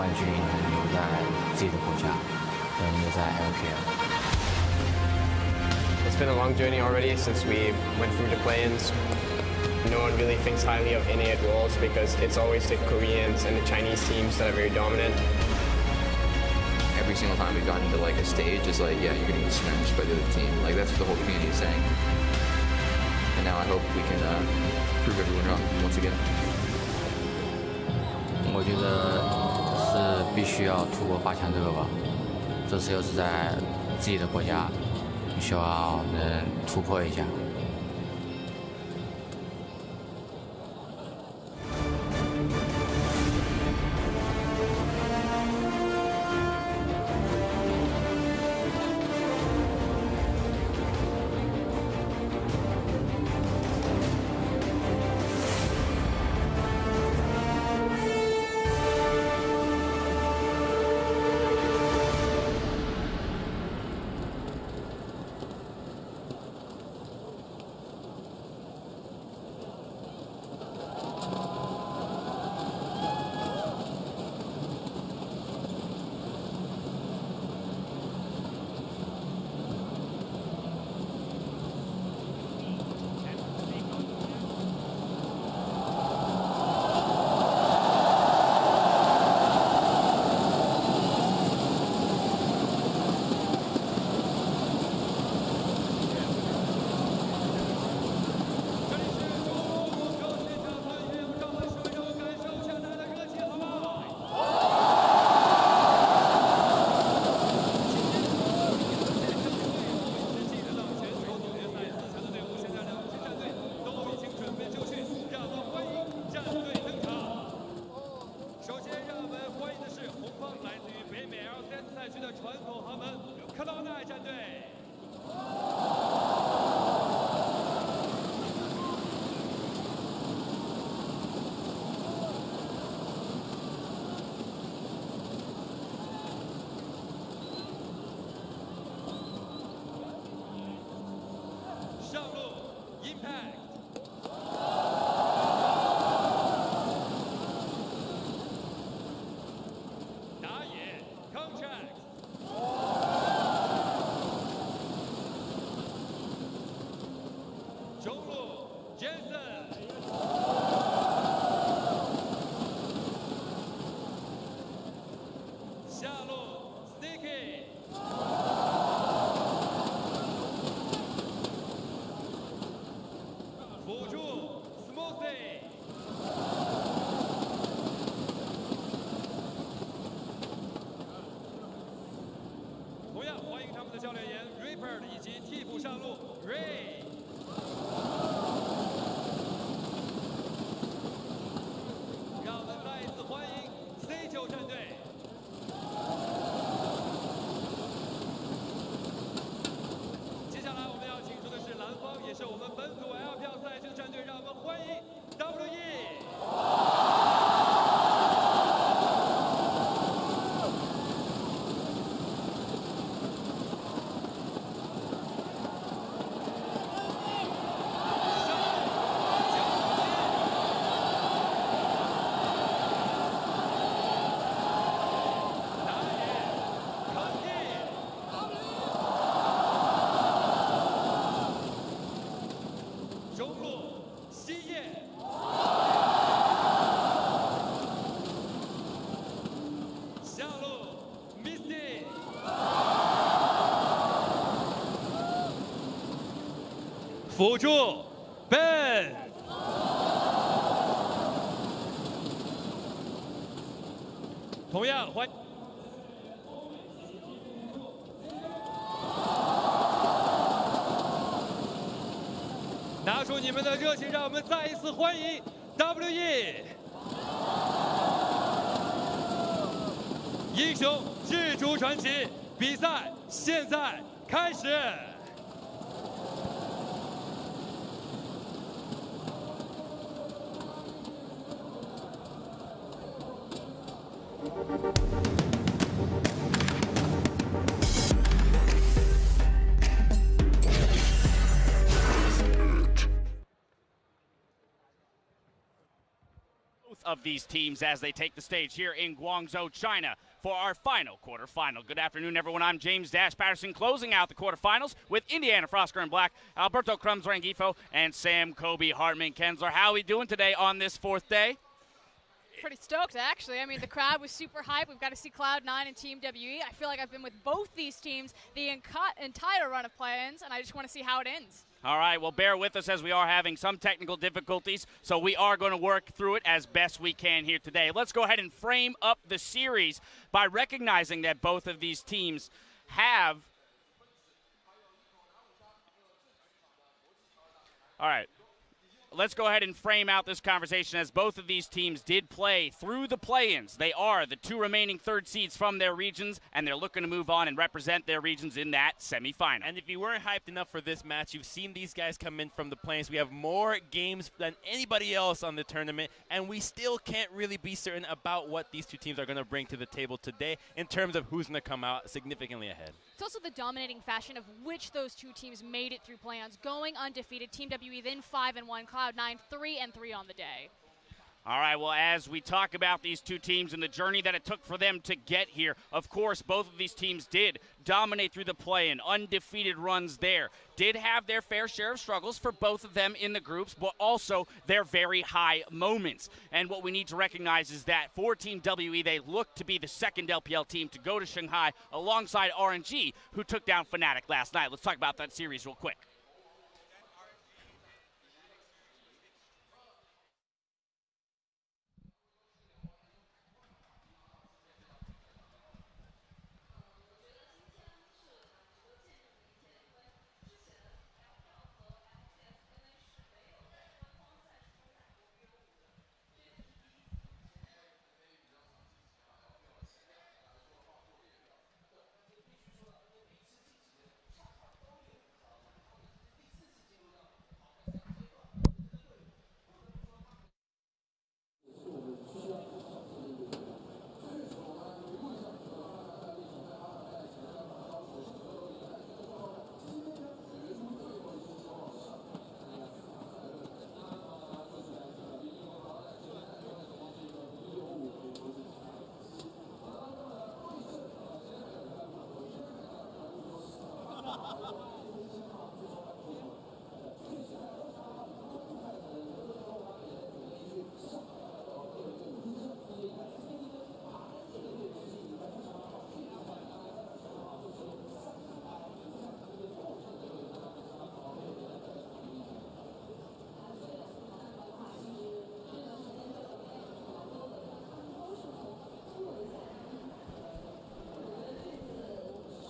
冠军能留在自己的国家，能留在 LKL。 It's been a long journey already since we went through the play-ins. No one really thinks highly of NA at Worlds because it's always the Koreans and the Chinese teams that are very dominant. Every single time we've gotten into like a stage, it's like, yeah, you're gonna get smashed by the other team. Like that's what the whole community is saying. And now I hope we can prove everyone wrong once again. 我觉得是必须要突破8强这个吧，这次又是在自己的国家，希望能突破一下。Cloud9 战队。上路 ，Impact。 Contractz， 中路 Jensen， 下路 Sticky， 辅助 Smoothie。 同样欢迎他们的教练员 Reaper 以及替补上路 Ray。让我们再一次欢迎 C9 战队。接下来我们要请出的是蓝方，也是我们本土 LPL 赛区的战队，让我们欢迎 WE。 中路xiye，下路 Misty， 辅助 Ben， 同样欢迎。 拿出你们的热情，让我们再一次欢迎 WE。英雄日逐传奇，比赛现在开始。both of these teams as they take the stage here in Guangzhou, China for our final quarterfinal. Good afternoon, everyone. I'm James Dash Patterson, closing out the quarterfinals with Indiana Frosker in black, Alberto Crumbs Rangifo, and Sam Kobe Hartman Kensler. How are we doing today on this fourth day? Pretty stoked, actually. I mean, the crowd was super hype. We've got to see Cloud9 and Team WE. I feel like I've been with both these teams the entire run of play-ins, and I just want to see how it ends. All right, well, bear with us as we are having some technical difficulties, so we are going to work through it as best we can here today. Let's go ahead and frame up the series by recognizing that both of these teams have... All right. Let's go ahead and frame out this conversation as both of these teams did play through the play-ins. They are the two remaining third seeds from their regions, and they're looking to move on and represent their regions in that semifinal. And if you weren't hyped enough for this match, you've seen these guys come in from the play-ins. We have more games than anybody else on the tournament, and we still can't really be certain about what these two teams are going to bring to the table today in terms of who's going to come out significantly ahead. It's also the dominating fashion of which those two teams made it through play-ins, going undefeated. Team WE then 5-1, Cloud9 3-3 on the day. All right, well, as we talk about these two teams and the journey that it took for them to get here, of course, both of these teams did dominate through the play-in, undefeated runs there. Did have their fair share of struggles for both of them in the groups, but also their very high moments. And what we need to recognize is that for Team WE, they look to be the second LPL team to go to Shanghai alongside RNG, who took down Fnatic last night. Let's talk about that series real quick.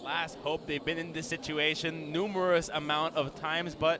Last hope. They've been in this situation numerous amount of times, but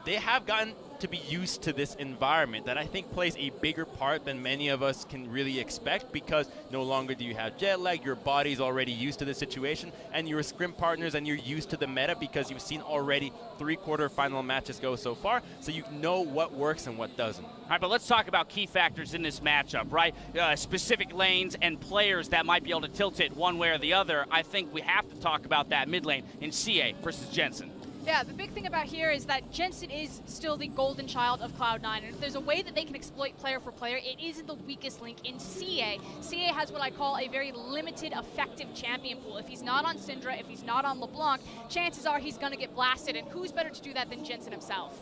they have gotten to be used to this environment that I think plays a bigger part than many of us can really expect, because no longer do you have jet lag, your body's already used to the situation, and you're scrim partners and you're used to the meta because you've seen already 3 quarterfinal matches go so far, so you know what works and what doesn't. All right, but let's talk about key factors in this matchup, right? Specific lanes and players that might be able to tilt it one way or the other. I think we have to talk about that mid lane in xiye versus Jensen. Yeah, the big thing about here is that Jensen is still the golden child of Cloud9, and if there's a way that they can exploit player for player, it isn't the weakest link in xiye. xiye has what I call a very limited effective champion pool. If he's not on Syndra, if he's not on LeBlanc, chances are he's going to get blasted, and who's better to do that than Jensen himself?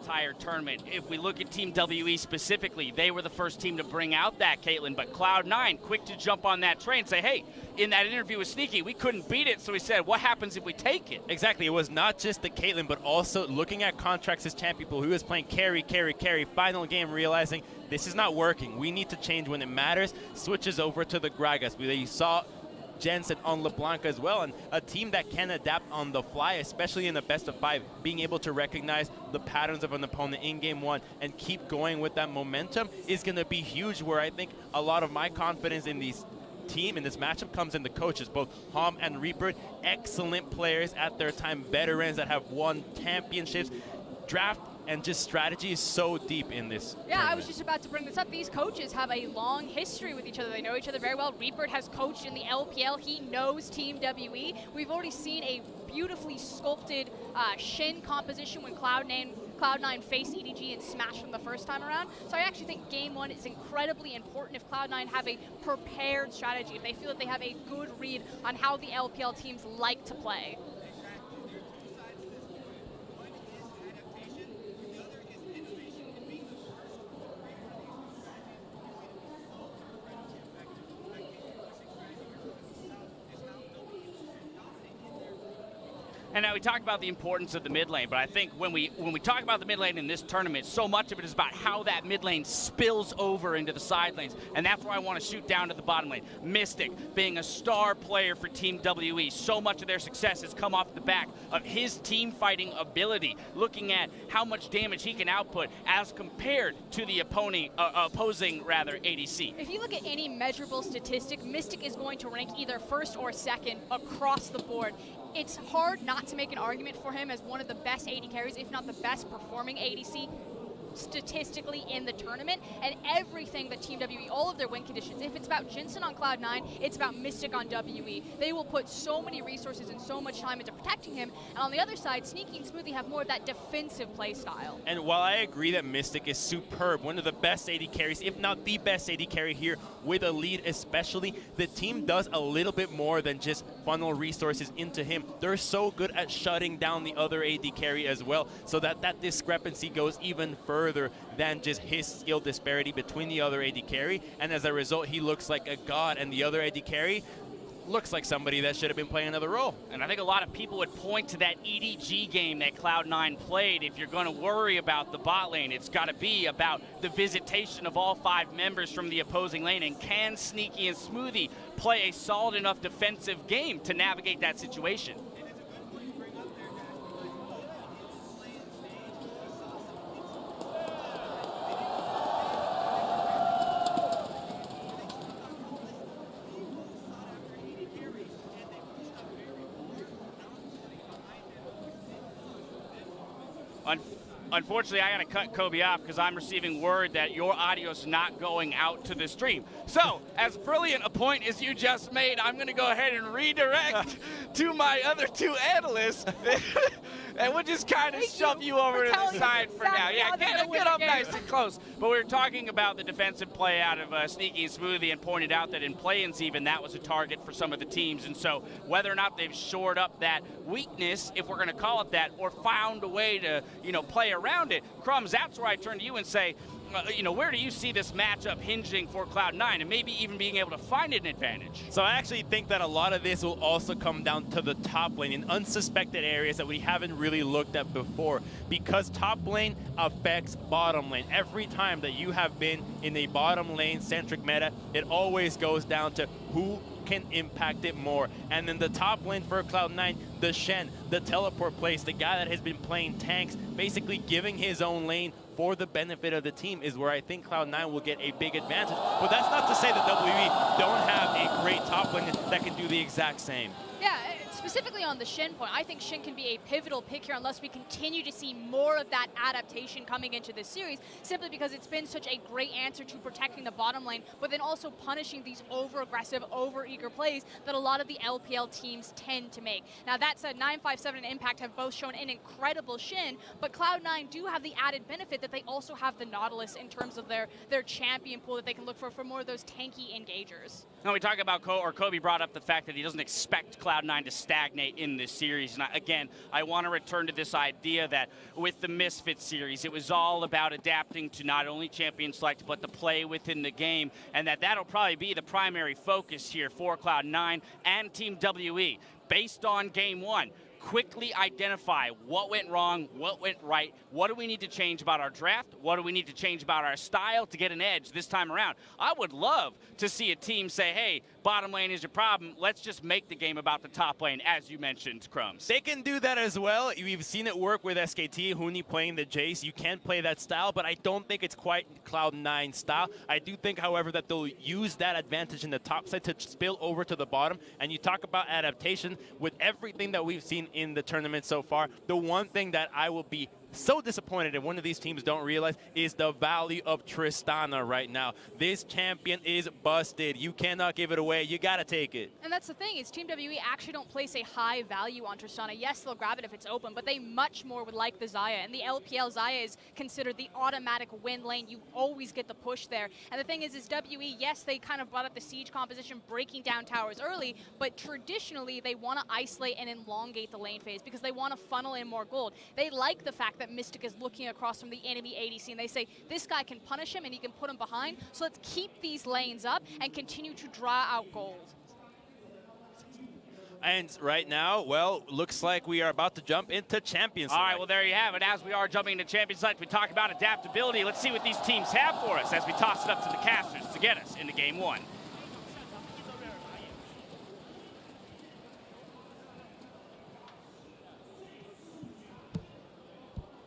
entire tournament. If we look at Team WE specifically, they were the first team to bring out that Caitlyn, but Cloud9 quick to jump on that train and say, hey, in that interview with Sneaky, we couldn't beat it, so we said, what happens if we take it? Exactly. It was not just the Caitlyn, but also looking at Contractz' champion who was playing carry, final game, realizing this is not working. We need to change when it matters. Switches over to the Gragas. You saw Jensen on LeBlanc as well, and a team that can adapt on the fly, especially in the best of 5, being able to recognize the patterns of an opponent in game 1 and keep going with that momentum is going to be huge, where I think a lot of my confidence in these team in this matchup comes in the coaches, both Hom and Reaper, excellent players at their time, veterans that have won championships. Draft and just strategy is so deep in this tournament. I was just about to bring this up. These coaches have a long history with each other. They know each other very well. Reaper has coached in the LPL. He knows Team WE. We've already seen a beautifully sculpted Shen composition when Cloud9 faced EDG and smashed them the first time around. So I actually think game 1 is incredibly important if Cloud9 have a prepared strategy, if they feel that they have a good read on how the LPL teams like to play. And now we talk about the importance of the mid lane, but I think when we talk about the mid lane in this tournament, so much of it is about how that mid lane spills over into the side lanes, and that's where I want to shoot down to the bottom lane. Mystic being a star player for Team WE, so much of their success has come off the back of his team fighting ability, looking at how much damage he can output as compared to the opposing ADC. If you look at any measurable statistic, Mystic is going to rank either first or second across the board. It's hard not to make an argument for him as one of the best AD carries, if not the best performing ADC statistically in the tournament, and everything that Team WE, all of their win conditions, if it's about Jensen on Cloud9, it's about Mystic on WE. They will put so many resources and so much time into protecting him, and on the other side, Sneaky and Smoothie have more of that defensive play style. And while I agree that Mystic is superb, one of the best AD carries, if not the best AD carry here, with a lead especially, the team does a little bit more than just funnel resources into him. They're so good at shutting down the other AD carry as well, so that discrepancy goes even further than just his skill disparity between the other AD carry, and as a result he looks like a god, and the other AD carry looks like somebody that should have been playing another role. And I think a lot of people would point to that EDG game that Cloud9 played. If you're going to worry about the bot lane, it's got to be about the visitation of all 5 members from the opposing lane, and can Sneaky and Smoothie play a solid enough defensive game to navigate that situation? Unfortunately, I got to cut Kobe off because I'm receiving word that your audio is not going out to the stream. So, as brilliant a point as you just made, I'm going to go ahead and redirect to my other 2 analysts. And we'll just kind of shove you over to the side for now. Yeah, get up nice and close. But we were talking about the defensive play out of Sneaky and Smoothie, and pointed out that in play-ins even, that was a target for some of the teams. And so whether or not they've shored up that weakness, if we're going to call it that, or found a way to, play around it, Crumbs, that's where I turn to you and say, where do you see this matchup hinging for Cloud9, and maybe even being able to find an advantage? So I actually think that a lot of this will also come down to the top lane in unsuspected areas that we haven't really looked at before, because top lane affects bottom lane. Every time that you have been in a bottom lane centric meta, it always goes down to who can impact it more. And then the top lane for Cloud9, the Shen, the teleport plays, the guy that has been playing tanks, basically giving his own lane for the benefit of the team, is where I think Cloud9 will get a big advantage. But that's not to say that WE don't have a great top lane that can do the exact same. Yeah, specifically on the Shen point, I think Shen can be a pivotal pick here unless we continue to see more of that adaptation coming into this series, simply because it's been such a great answer to protecting the bottom lane, but then also punishing these over-aggressive, over-eager plays that a lot of the LPL teams tend to make. Now that said, 957 and Impact have both shown an incredible Shen, but Cloud9 do have the added benefit that they also have the Nautilus in terms of their champion pool that they can look for more of those tanky engagers. Now we talk about Kobe brought up the fact that he doesn't expect Cloud9 to stagnate in this series. And again, I want to return to this idea that with the Misfit series, it was all about adapting to not only champion select, but the play within the game, and that'll probably be the primary focus here for Cloud9 and Team WE. Based on Game 1, quickly identify what went wrong, what went right, what do we need to change about our draft, what do we need to change about our style to get an edge this time around. I would love to see a team say, hey, bottom lane is your problem, let's just make the game about the top lane, as you mentioned, Crumbs. They can do that as well. We've seen it work with SKT, Huni playing the Jace. You can play that style, but I don't think it's quite Cloud9 style. I do think, however, that they'll use that advantage in the top side to spill over to the bottom. And you talk about adaptation with everything that we've seen in the tournament so far. The one thing that I will be so disappointed if one of these teams don't realize is the value of Tristana right now. This champion is busted. You cannot give it away. You got to take it. And that's the thing, is Team WE actually don't place a high value on Tristana. Yes, they'll grab it if it's open, but they much more would like the Xayah. And the LPL Xayah is considered the automatic win lane. You always get the push there. And the thing is WE, yes, they kind of brought up the siege composition, breaking down towers early, but traditionally they want to isolate and elongate the lane phase because they want to funnel in more gold. They like the fact that Mystic is looking across from the enemy ADC, and they say, this guy can punish him and he can put him behind, so let's keep these lanes up and continue to draw out gold. And right now, well, looks like we are about to jump into Champions Select. All right, well, there you have it. As we are jumping into Champions Select, we talk about adaptability. Let's see what these teams have for us as we toss it up to the casters to get us into Game 1.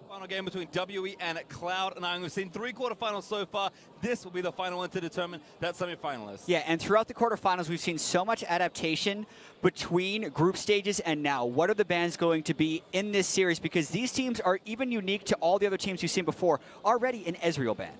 Final game between WE and Cloud9. We've seen 3 quarterfinals so far. This will be the final one to determine that semi-finalist. Yeah, and throughout the quarterfinals, we've seen so much adaptation between group stages and now. What are the bans going to be in this series? Because these teams are even unique to all the other teams we've seen before, already an Ezreal ban.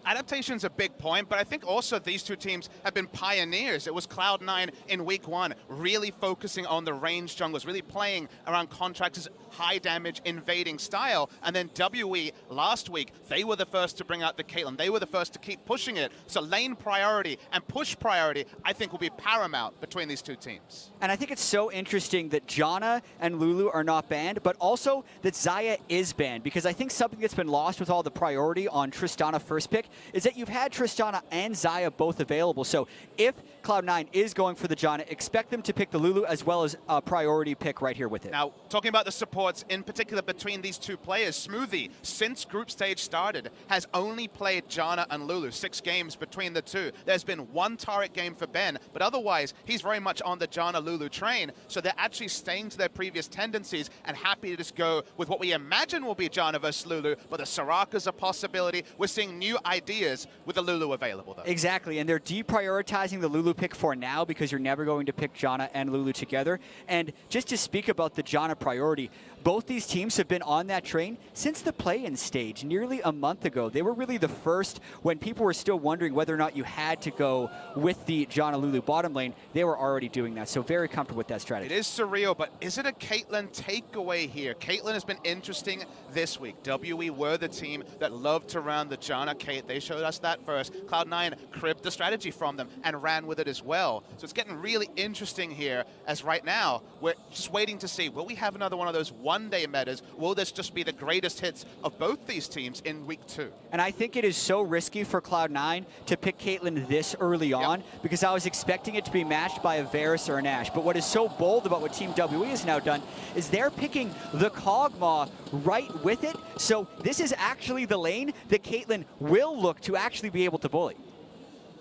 Adaptation's a big point, but I think also these two teams have been pioneers. It was Cloud9 in week 1, really focusing on the range junglers, really playing around Contractz' high damage invading style. And then WE last week, they were the first to bring out the Caitlyn. They were the first to keep pushing it. So lane priority and push priority, I think, will be paramount between these two teams. And I think it's so interesting that Janna and Lulu are not banned, but also that Xayah is banned, because I think something that's been lost with all the priority on Tristana first pick is that you've had Tristana and Xayah both available. So if Cloud9 is going for the Janna, expect them to pick the Lulu as well as a priority pick right here with it. Now, talking about the supports, in particular between these two players, Smoothie, since group stage started, has only played Janna and Lulu, 6 games between the two. There's been 1 Taric game for Ben, but otherwise, he's very much on the Janna-Lulu train, so they're actually staying to their previous tendencies and happy to just go with what we imagine will be Janna versus Lulu, but the Soraka's a possibility. We're seeing new ideas with the Lulu available, though. Exactly, and they're deprioritizing the Lulu pick for now because you're never going to pick Janna and Lulu together. And just to speak about the Janna priority, both these teams have been on that train since the play-in stage nearly a month ago. They were really the first when people were still wondering whether or not you had to go with the Janna Lulu bottom lane. They were already doing that, so very comfortable with that strategy. It is surreal, but is it a Caitlyn takeaway here? Caitlyn has been interesting this week. WE were the team that loved to run the Janna Kate. They showed us that first. Cloud9 cribbed the strategy from them and ran with it as well. So it's getting really interesting here, as right now we're just waiting to see, will we have another one of those one-day metas? Will this just be the greatest hits of both these teams in week 2? And I think it is so risky for Cloud9 to pick Caitlyn this early on, because I was expecting it to be matched by a Varus or an Ashe. But what is so bold about what Team WE has now done is they're picking the Kog'Maw right with it. So this is actually the lane that Caitlyn will look to actually be able to bully.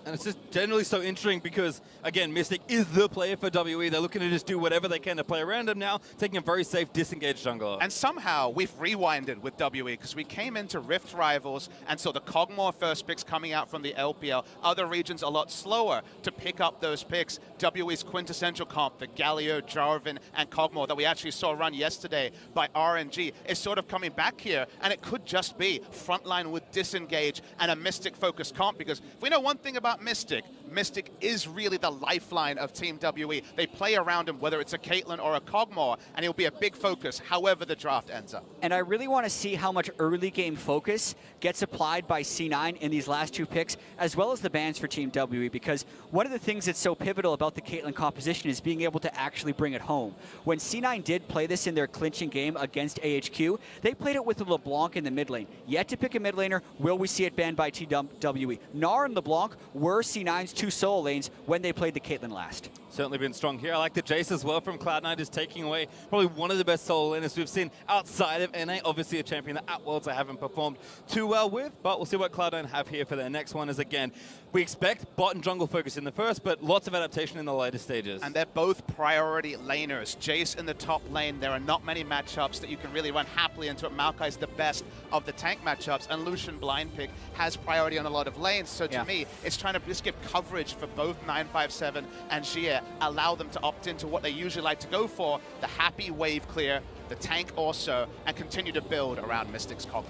And it's just generally so interesting because, again, Mystic is the player for WE. They're looking to just do whatever they can to play around him now, taking a very safe, disengaged jungler. And somehow we've rewinded with WE because we came into Rift Rivals and saw the Kog'Maw first picks coming out from the LPL. Other regions a lot slower to pick up those picks. WE's quintessential comp, the Galio, Jarvan, and Kog'Maw that we actually saw run yesterday by RNG is sort of coming back here, and it could just be frontline with disengage and a Mystic-focused comp, because if we know one thing about about Mystic, Mystic is really the lifeline of Team WE. They play around him, whether it's a Caitlyn or a Kog'Maw, and he'll be a big focus however the draft ends up. And I really want to see how much early game focus gets applied by C9 in these last 2 picks, as well as the bans for Team WE, because one of the things that's so pivotal about the Caitlyn composition is being able to actually bring it home. When C9 did play this in their clinching game against AHQ, they played it with LeBlanc in the mid lane. Yet to pick a mid laner, will we see it banned by Team WE? Gnar and LeBlanc were C9's 2 solo lanes when they played the Caitlyn last. Certainly been strong here. I like the Jace as well from Cloud9, just taking away probably one of the best solo laners we've seen outside of NA. Obviously a champion that at Worlds I haven't performed too well with, but we'll see what Cloud9 have here for their next one. Is again, we expect bot and jungle focus in the first, but lots of adaptation in the later stages. And they're both priority laners. Jace in the top lane, there are not many matchups that you can really run happily into it. Maokai's the best of the tank matchups, and Lucian blind pick has priority on a lot of lanes. So to me, it's trying to just give coverage for both 957 and xiye, allow them to opt into what they usually like to go for, the happy wave clear, the tank also, and continue to build around Mystic's Kog'Maw.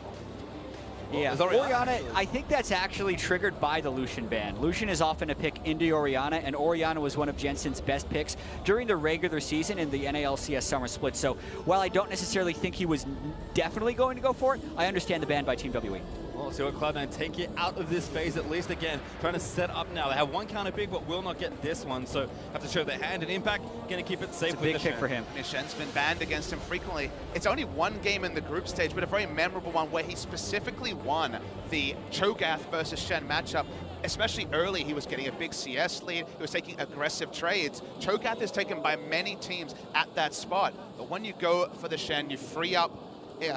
Yeah, Orianna, I think that's actually triggered by the Lucian ban. Lucian is often a pick into Orianna, and Orianna was one of Jensen's best picks during the regular season in the NALCS Summer Split. So while I don't necessarily think he was definitely going to go for it, I understand the ban by Team WE. Well, see what Cloud9 take it out of this phase at least. Again, trying to set up now. They have one counter pick, but will not get this one, so have to show their hand and Impact. Going to keep it safe. It's a big pick for him. Shen's been banned against him frequently. It's only one game in the group stage, but a very memorable one where he specifically won the Cho'Gath versus Shen matchup. Especially early, he was getting a big CS lead. He was taking aggressive trades. Cho'Gath is taken by many teams at that spot. But when you go for the Shen, you free up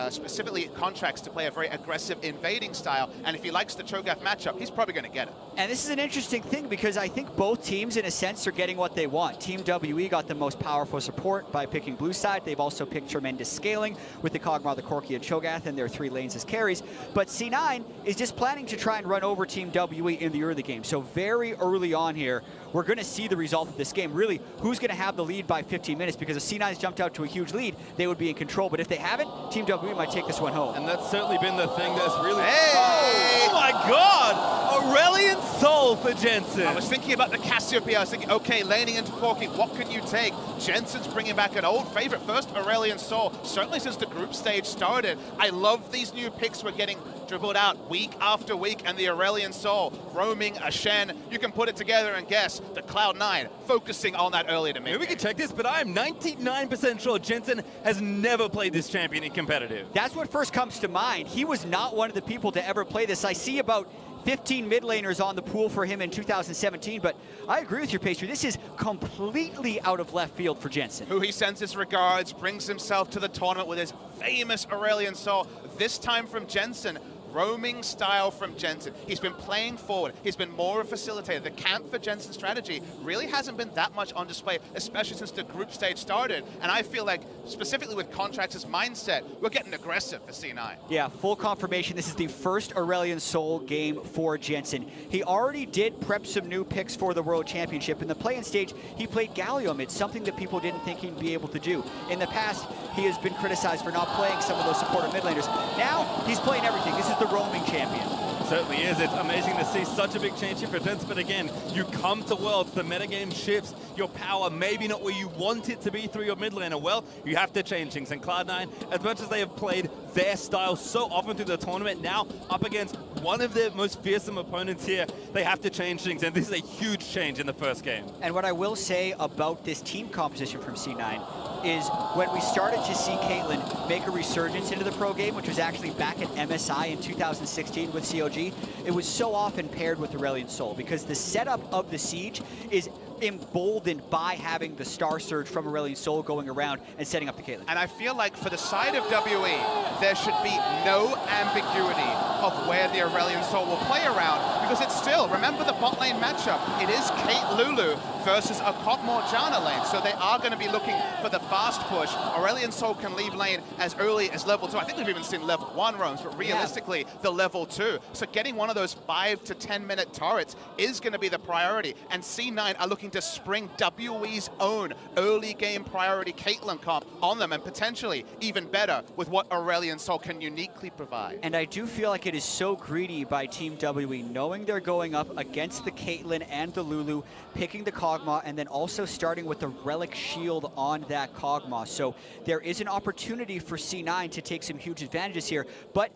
specifically Contractz to play a very aggressive invading style, and if he likes the Cho'Gath matchup, he's probably going to get it. And this is an interesting thing because I think both teams in a sense are getting what they want. Team WE got the most powerful support by picking blue side. They've also picked tremendous scaling with the Kog'Maw, the Corki, and Cho'Gath and their 3 lanes as carries. But C9 is just planning to try and run over Team WE in the early game. So very early on here, we're going to see the result of this game. Really, who's going to have the lead by 15 minutes? Because if C9's jumped out to a huge lead, they would be in control. But if they haven't, Team WE might take this one home. And that's certainly been the thing that's really... Hey! Oh my god! Aurelion Sol for Jensen. I was thinking about the Cassiopeia. I was thinking, okay, laning into Corki, what can you take? Jensen's bringing back an old favorite. First, Aurelion Sol. Certainly since the group stage started. I love these new picks we're getting dribbled out week after week, and the Aurelion Sol roaming a Shen. You can put it together and guess the Cloud9 focusing on that early to mid. Maybe we can check this, but I am 99% sure Jensen has never played this champion in competitive. That's what first comes to mind. He was not one of the people to ever play this. I see about 15 mid laners on the pool for him in 2017, but I agree with your Pastry. This is completely out of left field for Jensen. Who he sends his regards, brings himself to the tournament with his famous Aurelion Sol, this time from Jensen. Roaming style from Jensen. He's been playing forward. He's been more a facilitator. The camp for Jensen strategy really hasn't been that much on display, especially since the group stage started. And I feel like, specifically with Contract's mindset, we're getting aggressive for C9. Yeah, full confirmation. This is the first Aurelion Sol game for Jensen. He already did prep some new picks for the World Championship. In the play-in stage, he played Galio mid, something that people didn't think he'd be able to do. In the past, he has been criticized for not playing some of those supportive mid laners. Now, he's playing everything. This is the roaming champion. Certainly is. It's amazing to see such a big change here for Jensen, but again, you come to Worlds, the metagame shifts, your power maybe not where you want it to be through your mid laner. Well, you have to change things, and Cloud9, as much as they have played their style so often through the tournament, now up against one of their most fearsome opponents here, they have to change things, and this is a huge change in the first game. And what I will say about this team composition from C9 is when we started to see Caitlyn make a resurgence into the pro game, which was actually back at MSI in 2016 with COG, it was so often paired with Aurelion Sol because the setup of the Siege is emboldened by having the Star Surge from Aurelion Sol going around and setting up the Caitlyn. And I feel like for the side of WE, there should be no ambiguity of where the Aurelion Sol will play around, because it's still, remember the bot lane matchup, it is Kate Lulu versus a Kog'Maw Janna lane, so they are going to be looking for the fast push. Aurelion Sol can leave lane as early as level 2. I think we've even seen level 1 roams, but realistically, the level 2. So getting one of those 5 to 10 minute turrets is going to be the priority, and C9 are looking to spring WE's own early game priority Caitlyn comp on them, and potentially even better with what Aurelion Sol can uniquely provide. And I do feel like it is so greedy by Team WE, knowing knowing they're going up against the Caitlyn and the Lulu, picking the Kog'Maw, and then also starting with the Relic Shield on that Kog'Maw. So there is an opportunity for C9 to take some huge advantages here, but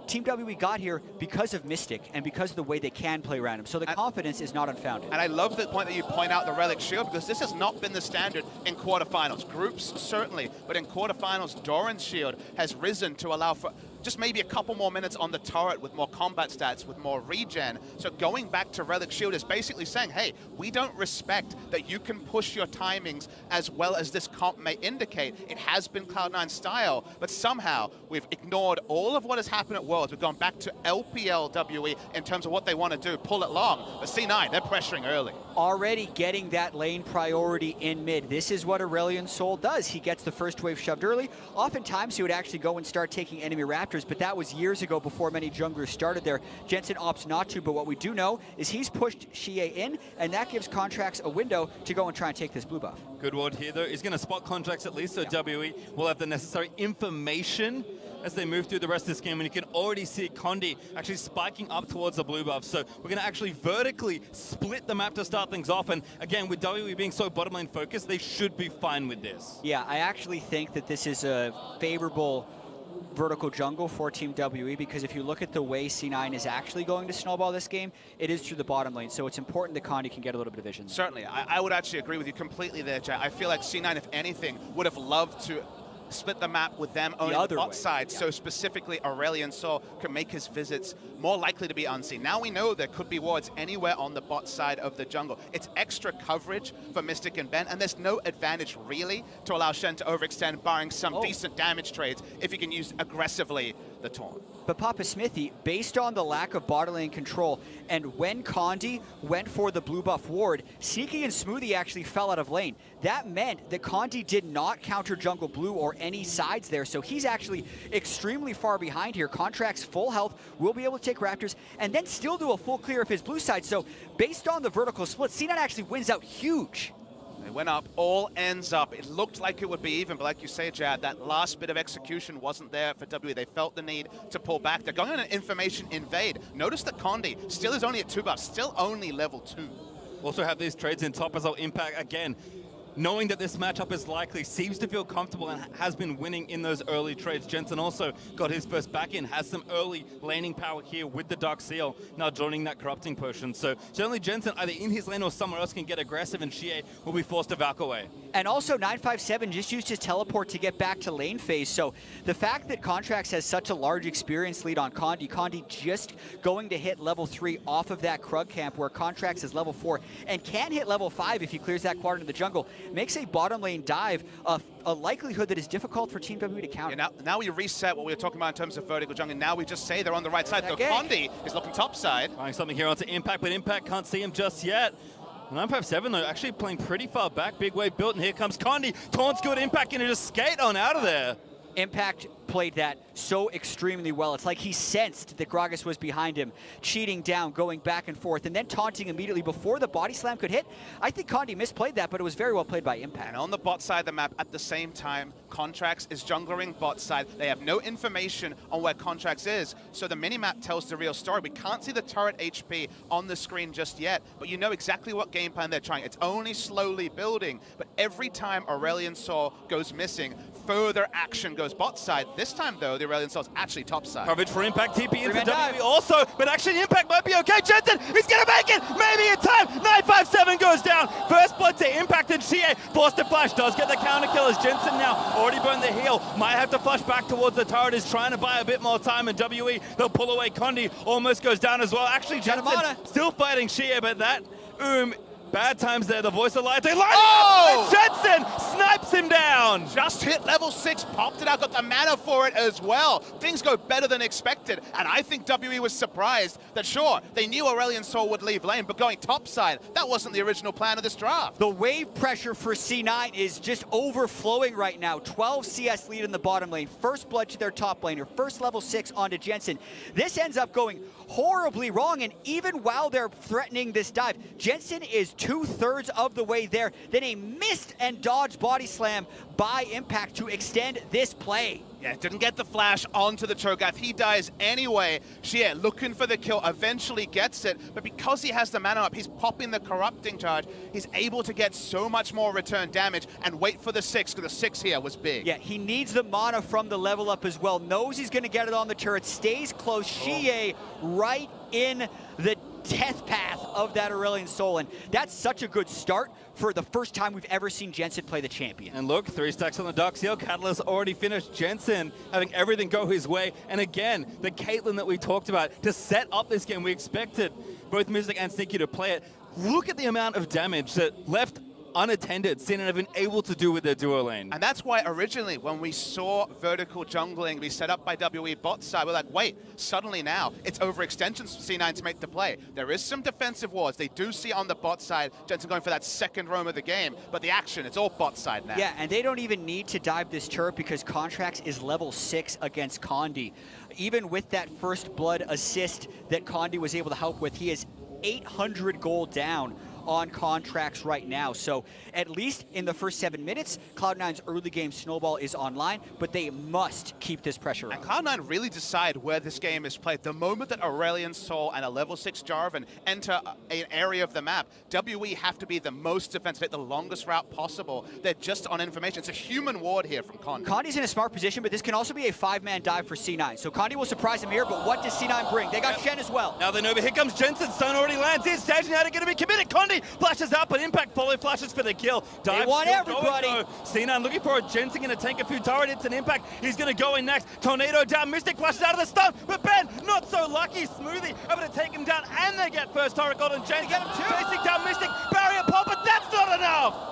Team WWE got here because of Mystic and because of the way they can play around him. So the confidence is not unfounded. And I love the point that you point out the Relic Shield, because this has not been the standard in quarterfinals. Groups, certainly, but in quarterfinals, Doran's Shield has risen to allow for just maybe a couple more minutes on the turret with more combat stats, with more regen. So going back to Relic Shield is basically saying, hey, we don't respect that you can push your timings as well as this comp may indicate. It has been Cloud9 style, but somehow we've ignored all of what has happened at Worlds. We've gone back to LPLWE in terms of what they want to do, pull it long. But C9, they're pressuring early. Already getting that lane priority in mid. This is what Aurelion Sol does. He gets the first wave shoved early. Oftentimes he would actually go and start taking enemy Raptors, but that was years ago before many junglers started there. Jensen opts not to, but what we do know is he's pushed xiye in, and that gives Contractz a window to go and try and take this blue buff. Good word here, though. He's going to spot Contractz at least, so WWE will have the necessary information as they move through the rest of this game, and you can already see Condi actually spiking up towards the blue buff. So we're going to actually vertically split the map to start things off, and again, with WWE being so bottom lane focused, they should be fine with this. Yeah, I actually think that this is a favorable vertical jungle for Team WE, because if you look at the way C9 is actually going to snowball this game, it is through the bottom lane, so it's important that Condi can get a little bit of vision. Certainly, I would actually agree with you completely there, Jack. I feel like C9, if anything, would have loved to split the map with them owning the bot side, so specifically Aurelion Sol can make his visits more likely to be unseen. Now we know there could be wards anywhere on the bot side of the jungle. It's extra coverage for Mystic and Ben, and there's no advantage really to allow Shen to overextend, barring some decent damage trades if you can use aggressively the taunt. But Papa Smithy, based on the lack of bottom lane control, and when Condi went for the blue buff ward, Sneaky and Smoothie actually fell out of lane. That meant that Condi did not counter jungle blue or any sides there, so he's actually extremely far behind here. Contractz full health, will be able to take Raptors, and then still do a full clear of his blue side. So based on the vertical split, C9 actually wins out huge. They went up, all ends up. It looked like it would be even, but like you say, Jad, that last bit of execution wasn't there for WWE. They felt the need to pull back. They're going on an information invade. Notice that Condi still is only at 2 buffs, still only level 2. Also have these trades in top as well. Impact, again, knowing that this matchup is likely, seems to feel comfortable and has been winning in those early trades. Jensen also got his first back in, has some early laning power here with the Dark Seal, now joining that Corrupting Potion. So certainly Jensen, either in his lane or somewhere else, can get aggressive, and xiye will be forced to Valk away. And also 957 just used his teleport to get back to lane phase. So the fact that Contractz has such a large experience lead on Condi just going to hit level 3 off of that Krug camp, where Contractz is level 4 and can hit level 5 if he clears that quadrant of the jungle, makes a bottom lane dive a likelihood that is difficult for Team WWE to counter. Yeah, now we reset what we were talking about in terms of vertical jungle. Now we just say they're on the right side. So Condi is looking top side. Trying something here onto Impact, but Impact can't see him just yet. 957 though, actually playing pretty far back. Big wave built, and here comes Condi. Taunt's good, Impact gonna just skate on out of there. Impact played that so extremely well. It's like he sensed that Gragas was behind him, cheating down, going back and forth, and then taunting immediately before the body slam could hit. I think Condi misplayed that, but it was very well played by Impact. And on the bot side of the map, at the same time, Contractz is junglering bot side. They have no information on where Contractz is, so the minimap tells the real story. We can't see the turret HP on the screen just yet, but you know exactly what game plan they're trying. It's only slowly building, but every time Aurelion Sol goes missing, further action goes bot side. This time, though, the Aurelion Sol's actually top side. Coverage for Impact, TP into WWE also, but actually Impact might be okay. Jensen, he's gonna make it! Maybe in time! 957 goes down. First blood to Impact, and xiye forced to flash. Does get the counter kill as Jensen now already burned the heal. Might have to flash back towards the turret, is trying to buy a bit more time, and WE, they'll pull away. Condi almost goes down as well. Actually, Jensen still fighting xiye, but that bad times there, the voice of light. They line up, and Jensen snipes him down. Just hit level 6, popped it out, got the mana for it as well. Things go better than expected, and I think WE was surprised that, sure, they knew Aurelion Sol would leave lane, but going topside, that wasn't the original plan of this draft. The wave pressure for C9 is just overflowing right now. 12 CS lead in the bottom lane, first blood to their top laner, first level 6 onto Jensen. This ends up going horribly wrong, and even while they're threatening this dive, Jensen is 2/3 of the way there. Then a missed and dodged body slam by Impact to extend this play. Yeah, didn't get the flash onto the Cho'Gath. He dies anyway. xiye looking for the kill, eventually gets it, but because he has the mana up, he's popping the corrupting charge. He's able to get so much more return damage and wait for the 6, because the 6 here was big. Yeah, he needs the mana from the level up as well. Knows he's going to get it on the turret, stays close. xiye right in the death path of that Aurelion Sol, and that's such a good start for the first time we've ever seen Jensen play the champion. And look, 3 stacks on the Dark Seal. Catalyst already finished. Jensen having everything go his way. And again, the Caitlyn that we talked about to set up this game. We expected both Mystic and Sneaky to play it. Look at the amount of damage that left unattended Sin have been able to do with their duo lane. And that's why originally when we saw vertical jungling be set up by WE bot side, we're like, wait, suddenly now it's overextensions for C9 to make the play. There is some defensive wards. They do see on the bot side, Jensen going for that second roam of the game, but the action, it's all bot side now. Yeah, and they don't even need to dive this turret because Contractz is level 6 against Condi. Even with that first blood assist that Condi was able to help with, he is 800 gold down on Contractz right now. So at least in the first 7 minutes, Cloud9's early game snowball is online, but they must keep this pressure up. And Cloud9 really decide where this game is played. The moment that Aurelion Sol and a level 6 Jarvan enter an area of the map, WE have to be the most defensive, the longest route possible. They're just on information. It's a human ward here from Condi. Condi's in a smart position, but this can also be a 5-man dive for C9. So Condi will surprise him here, but what does C9 bring? They got Shen as well. Now they know, but here comes Jensen. Stun already lands in stage. Now they're going to be committed. Condi flashes out, but Impact follow flashes for the kill. They want everybody. C9 looking for a Jensen, going to tank a few turret hits and Impact. He's going to go in next. Tornado down. Mystic flashes out of the stun, but Ben not so lucky. Smoothie able to take him down, and they get first turret gold. And Jensen chasing down Mystic. Barrier pop, but that's not enough.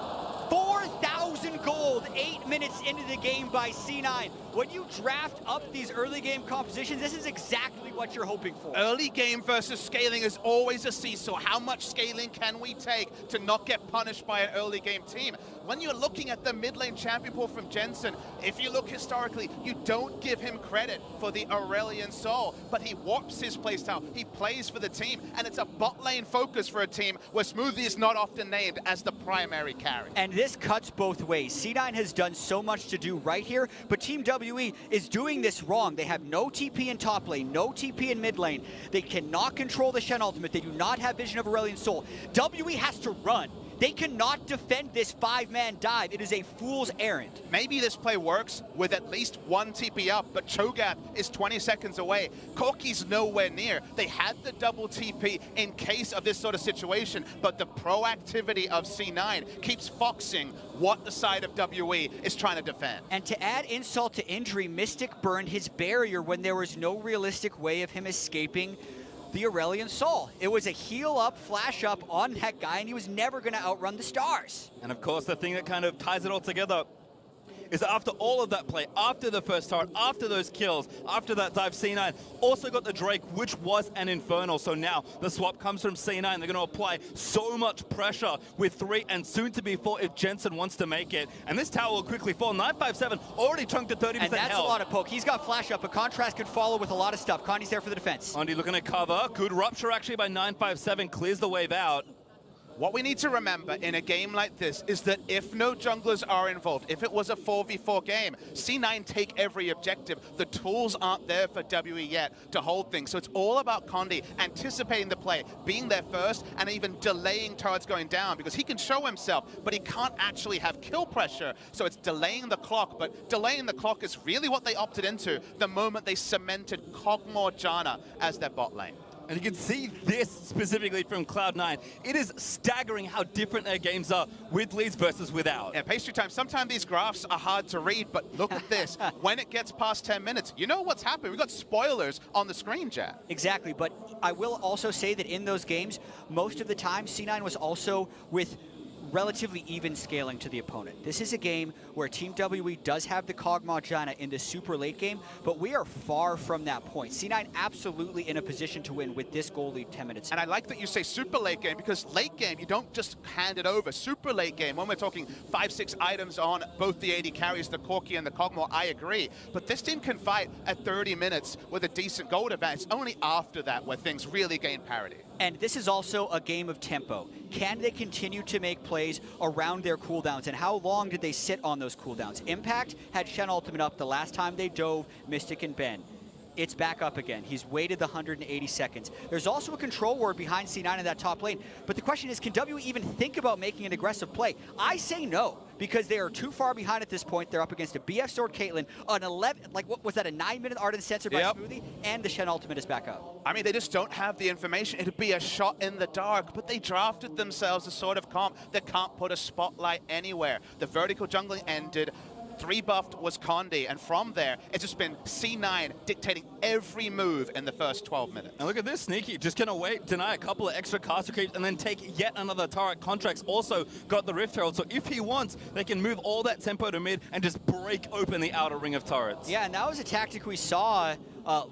4,000 gold, 8 minutes into the game by C9. When you draft up these early game compositions, this is exactly what you're hoping for. Early game versus scaling is always a seesaw. How much scaling can we take to not get punished by an early game team? When you're looking at the mid lane champion pool from Jensen, if you look historically, you don't give him credit for the Aurelion Sol, but he warps his playstyle. He plays for the team, and it's a bot lane focus for a team where Smoothie is not often named as the primary carry. And this cuts both ways. C9 has done so much to do right here, but Team WE is doing this wrong. They have no TP in top lane, no TP in mid lane. They cannot control the Shen ultimate. They do not have vision of Aurelion Sol. WE has to run. They cannot defend this 5-man dive. It is a fool's errand. Maybe this play works with at least one TP up, but Cho'Gath is 20 seconds away. Corki's nowhere near. They had the double TP in case of this sort of situation, but the proactivity of C9 keeps foxing what the side of WE is trying to defend. And to add insult to injury, Mystic burned his barrier when there was no realistic way of him escaping the Aurelion Sol. It was a heal up, flash up on that guy, and he was never going to outrun the stars. And of course, the thing that kind of ties it all together is after all of that play, after the first turret, after those kills, after that dive, C9 also got the Drake, which was an Infernal. So now the swap comes from C9. They're going to apply so much pressure with 3 and soon to be 4 if Jensen wants to make it. And this tower will quickly fall. 957 already chunked at 30% health. And that's a lot of poke. He's got flash up, but Contractz could follow with a lot of stuff. Condi's there for the defense. Condi looking to cover. Good rupture actually by 957, clears the wave out. What we need to remember in a game like this is that if no junglers are involved, if it was a 4v4 game, C9 take every objective. The tools aren't there for WE yet to hold things. So it's all about Condi anticipating the play, being there first, and even delaying turrets going down, because he can show himself, but he can't actually have kill pressure. So it's delaying the clock, but delaying the clock is really what they opted into the moment they cemented Kog'Maw Janna as their bot lane. And you can see this specifically from Cloud9. It is staggering how different their games are with leads versus without. Yeah, pastry time. Sometimes these graphs are hard to read, but look at this. When it gets past 10 minutes, you know what's happening. We've got spoilers on the screen, Jack. Exactly, but I will also say that in those games, most of the time, C9 was also with relatively even scaling to the opponent. This is a game where Team WE does have the Kog'Maw Janna in the super late game, but we are far from that point. C9 absolutely in a position to win with this goal lead 10 minutes. And I like that you say super late game, because late game, you don't just hand it over. Super late game, when we're talking 5-6 items on both the AD carries, the Corki and the Kog'Maw, I agree. But this team can fight at 30 minutes with a decent gold advantage. It's only after that where things really gain parity. And this is also a game of tempo. can they continue to make plays around their cooldowns, and how long did they sit on those cooldowns? Impact had Shen ultimate up the last time they dove Mystic and Ben. It's back up again. He's waited the 180 seconds. There's also a control ward behind C9 in that top lane. But the question is, can WWE even think about making an aggressive play? I say no, because they are too far behind at this point. They're up against a BF Sword Caitlyn, an 11, like what was that, a 9-minute Ardent Censored by Smoothie, and the Shen ultimate is back up. I mean, they just don't have the information. It'd be a shot in the dark, but they drafted themselves a sort of comp that can't put a spotlight anywhere. The vertical jungling ended. 3-buffed was Condi, and from there, it's just been C9 dictating every move in the first 12 minutes. And look at this, Sneaky, just gonna wait, deny a couple of extra caster creeps, and then take yet another turret. Contractz also got the Rift Herald, so if he wants, they can move all that tempo to mid and just break open the outer ring of turrets. Yeah, and that was a tactic we saw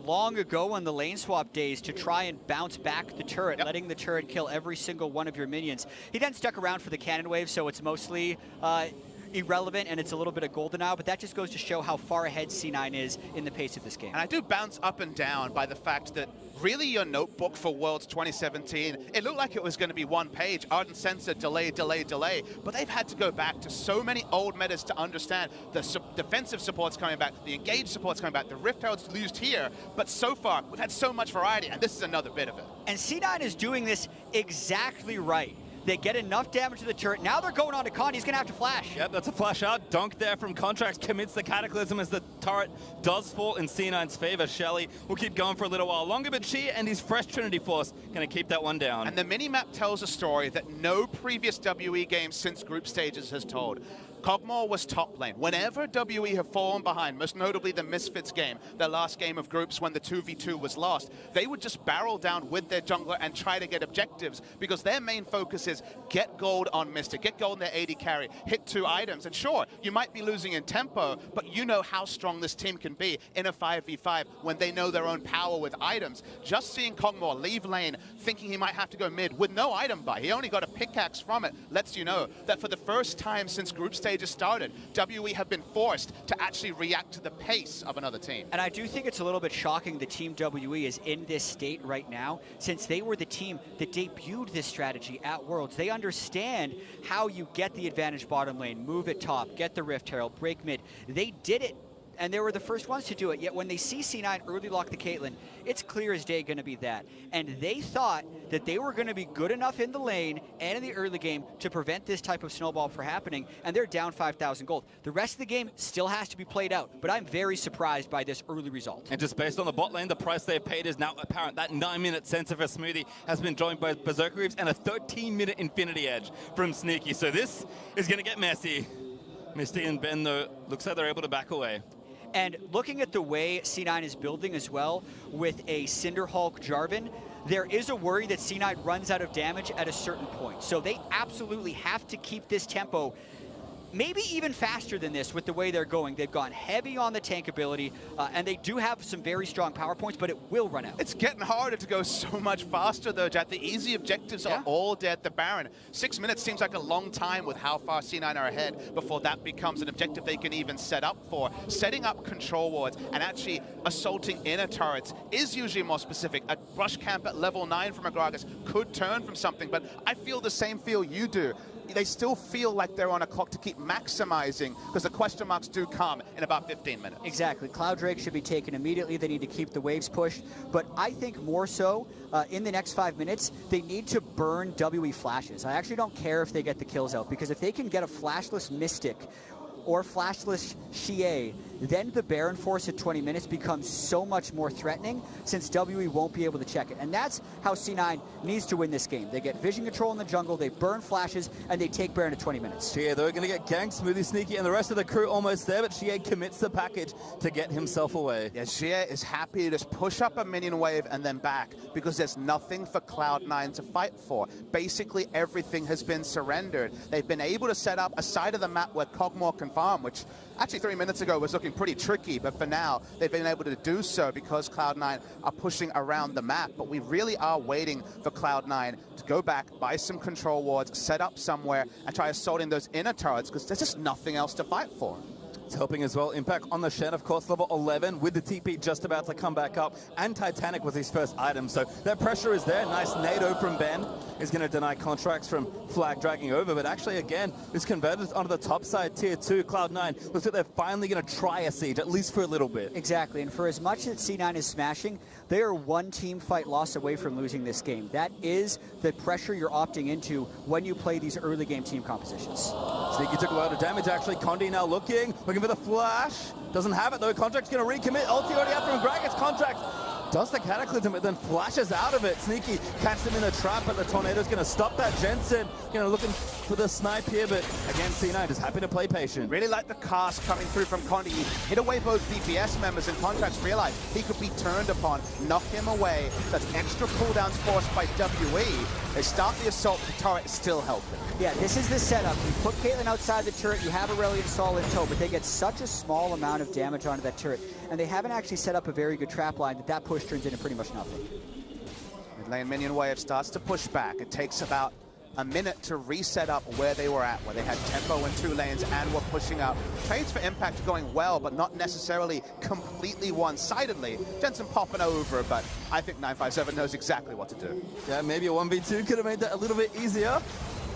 long ago in the lane swap days to try and bounce back the turret, letting the turret kill every single one of your minions. He then stuck around for the cannon wave, so it's mostly irrelevant, and it's a little bit of golden now, but that just goes to show how far ahead C9 is in the pace of this game. And I do bounce up and down by the fact that really your notebook for Worlds 2017, it looked like it was going to be one page, Ardent Sensor, delay, delay, delay, but they've had to go back to so many old metas to understand the defensive support's coming back, the engaged support's coming back, the Rift Herald's used here, but so far, we've had so much variety, and this is another bit of it. And C9 is doing this exactly right. They get enough damage to the turret. Now they're going on to Condi. He's going to have to flash. Yep, that's a flash out. Dunk there from Contractz. Commits the Cataclysm as the turret does fall in C9's favor. Shelly will keep going for a little while longer, but xiye and his fresh Trinity Force going to keep that one down. And the minimap tells a story that no previous WE game since group stages has told. Kog'Maw was top lane. Whenever WE have fallen behind, most notably the Misfits game, their last game of groups when the 2v2 was lost, they would just barrel down with their jungler and try to get objectives because their main focus is get gold on Mystic, get gold in their AD carry, hit 2 items. And sure, you might be losing in tempo, but you know how strong this team can be in a 5v5 when they know their own power with items. Just seeing Kog'Maw leave lane, thinking he might have to go mid with no item buy, he only got a pickaxe from it, lets you know that for the first time since group stages started, WE have been forced to actually react to the pace of another team. And I do think it's a little bit shocking that Team WE is in this state right now, since they were the team that debuted this strategy at Worlds. They understand how you get the advantage bottom lane, move it top, get the Rift Herald, break mid. They did it, and they were the first ones to do it. Yet when they see C9 early lock the Caitlyn, it's clear as day going to be that. And they thought that they were going to be good enough in the lane and in the early game to prevent this type of snowball from happening, and they're down 5,000 gold. The rest of the game still has to be played out, but I'm very surprised by this early result. And just based on the bot lane, the price they've paid is now apparent. That 9-minute sensor for Smoothie has been joined by Berserker Reaves and a 13-minute Infinity Edge from Sneaky. So this is going to get messy. Misty and Ben, though, looks like they're able to back away. And looking at the way C9 is building as well, with a Cinderhulk Jarvan, there is a worry that C9 runs out of damage at a certain point. So they absolutely have to keep this tempo, maybe even faster than this with the way they're going. They've gone heavy on the tank ability, and they do have some very strong power points, but it will run out. It's getting harder to go so much faster, though, Jack. The easy objectives are all dead. The Baron. 6 minutes seems like a long time with how far C9 are ahead before that becomes an objective they can even set up for. Setting up control wards and actually assaulting inner turrets is usually more specific. A rush camp at level 9 from a Gragas could turn from something, but I feel the same feel you do. They still feel like they're on a clock to keep maximizing because the question marks do come in about 15 minutes. Exactly. Cloud Drake should be taken immediately. They need to keep the waves pushed. But I think more so in the next 5 minutes, they need to burn WE flashes. I actually don't care if they get the kills out, because if they can get a flashless Mystic or flashless xiye, then the Baron Force at 20 minutes becomes so much more threatening, since WE won't be able to check it. And that's how C9 needs to win this game. They get vision control in the jungle, they burn flashes, and they take Baron at 20 minutes. xiye, they're going to get ganked. Smoothie, Sneaky, and the rest of the crew almost there, but xiye commits the package to get himself away. Yeah, xiye is happy to just push up a minion wave and then back, because there's nothing for Cloud9 to fight for. Basically, everything has been surrendered. They've been able to set up a side of the map where Kog'Maw can farm, which actually 3 minutes ago was looking pretty tricky, but for now, they've been able to do so because Cloud9 are pushing around the map. But we really are waiting for Cloud9 to go back, buy some control wards, set up somewhere, and try assaulting those inner turrets, because there's just nothing else to fight for. It's helping as well. Impact on the Shen, of course, level 11 with the TP just about to come back up. And Titanic was his first item, so that pressure is there. Nice NATO from Ben is going to deny Contractz from flag dragging over. But actually, again, this converted onto the top side, tier 2, Cloud9. Looks like they're finally going to try a siege, at least for a little bit. Exactly, and for as much as C9 is smashing, they are one team fight loss away from losing this game. That is the pressure you're opting into when you play these early game team compositions. Sneaky took a lot of damage, actually. Condi now looking for the flash. Doesn't have it, though. Contract's going to recommit. Ulti already out from Gragas. Contractz does the Cataclysm, but then flashes out of it. Sneaky catches him in a trap, but the Tornado's going to stop that. Jensen, looking for the snipe here, but again, C9 just happy to play patient. Really like the cast coming through from Condi. He hit away both DPS members, and Contractz realized he could be turned upon, knock him away. That's extra cooldowns forced by WE. They start the assault, the turret is still helping. Yeah, this is the setup. You put Caitlyn outside the turret, you have Aurelion Sol in tow, but they get such a small amount of damage onto that turret, and they haven't actually set up a very good trap line that push turns into pretty much nothing. Mid lane minion wave starts to push back. It takes about a minute to reset up where they were at, where they had tempo in 2 lanes and were pushing up. Trades for Impact going well, but not necessarily completely one-sidedly. Jensen popping over, but I think 957 knows exactly what to do. Yeah, maybe a 1v2 could have made that a little bit easier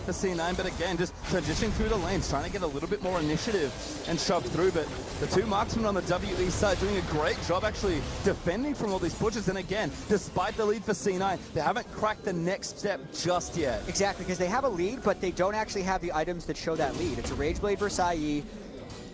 for C9, but again, just transitioning through the lanes, trying to get a little bit more initiative and shove through. But the 2 marksmen on the WE side doing a great job actually defending from all these pushes. And again, despite the lead for C9, they haven't cracked the next step just yet. Exactly, because they have a lead, but they don't actually have the items that show that lead. It's a Rageblade versus xiye.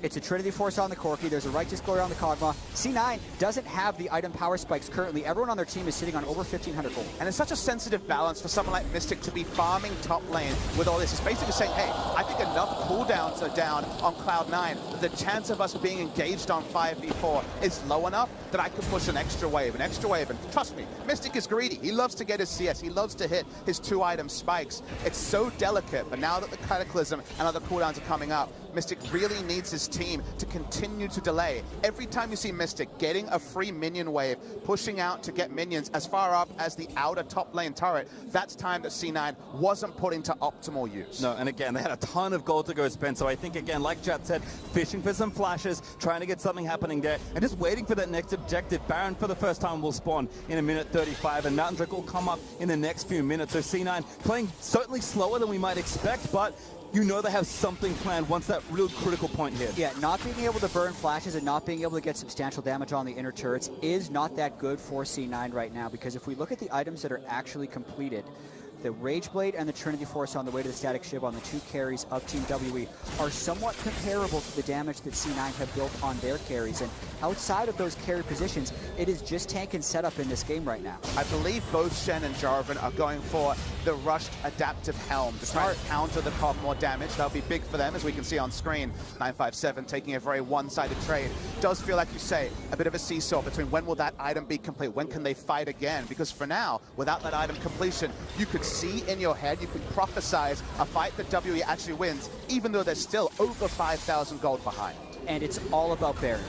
It's a Trinity Force on the Corki. There's a Righteous Glory on the Kog'Maw. C9 doesn't have the item power spikes currently. Everyone on their team is sitting on over 1,500 gold. And it's such a sensitive balance for someone like Mystic to be farming top lane with all this. It's basically saying, hey, I think enough cooldowns are down on Cloud9 that the chance of us being engaged on 5v4 is low enough that I can push an extra wave. And trust me, Mystic is greedy. He loves to get his CS. He loves to hit his 2-item spikes. It's so delicate, but now that the Cataclysm and other cooldowns are coming up, Mystic really needs his team to continue to delay. Every time you see Mystic getting a free minion wave, pushing out to get minions as far up as the outer top lane turret, that's time that C9 wasn't putting to optimal use. No, and again, they had a ton of gold to go spend, so I think, again, like Jat said, fishing for some flashes, trying to get something happening there, and just waiting for that next objective. Baron, for the first time, will spawn in a minute 35, and Mountain Drake will come up in the next few minutes. So C9 playing certainly slower than we might expect, but you know they have something planned once that real critical point hits. Yeah, not being able to burn flashes and not being able to get substantial damage on the inner turrets is not that good for C9 right now, because if we look at the items that are actually completed, the Rageblade and the Trinity Force on the way to the Static Shib on the 2 carries of Team WE are somewhat comparable to the damage that C9 have built on their carries. And outside of those carry positions, it is just tank and setup in this game right now. I believe both Shen and Jarvan are going for the rushed adaptive helm to try to counter the Kog'Maw damage. That'll be big for them, as we can see on screen. 957 taking a very one-sided trade. Does feel, like you say, a bit of a seesaw between when will that item be complete, when can they fight again? Because for now, without that item completion, you could see in your head, you could prophesize a fight that WE actually wins, even though they're still over 5,000 gold behind. And it's all about Baron.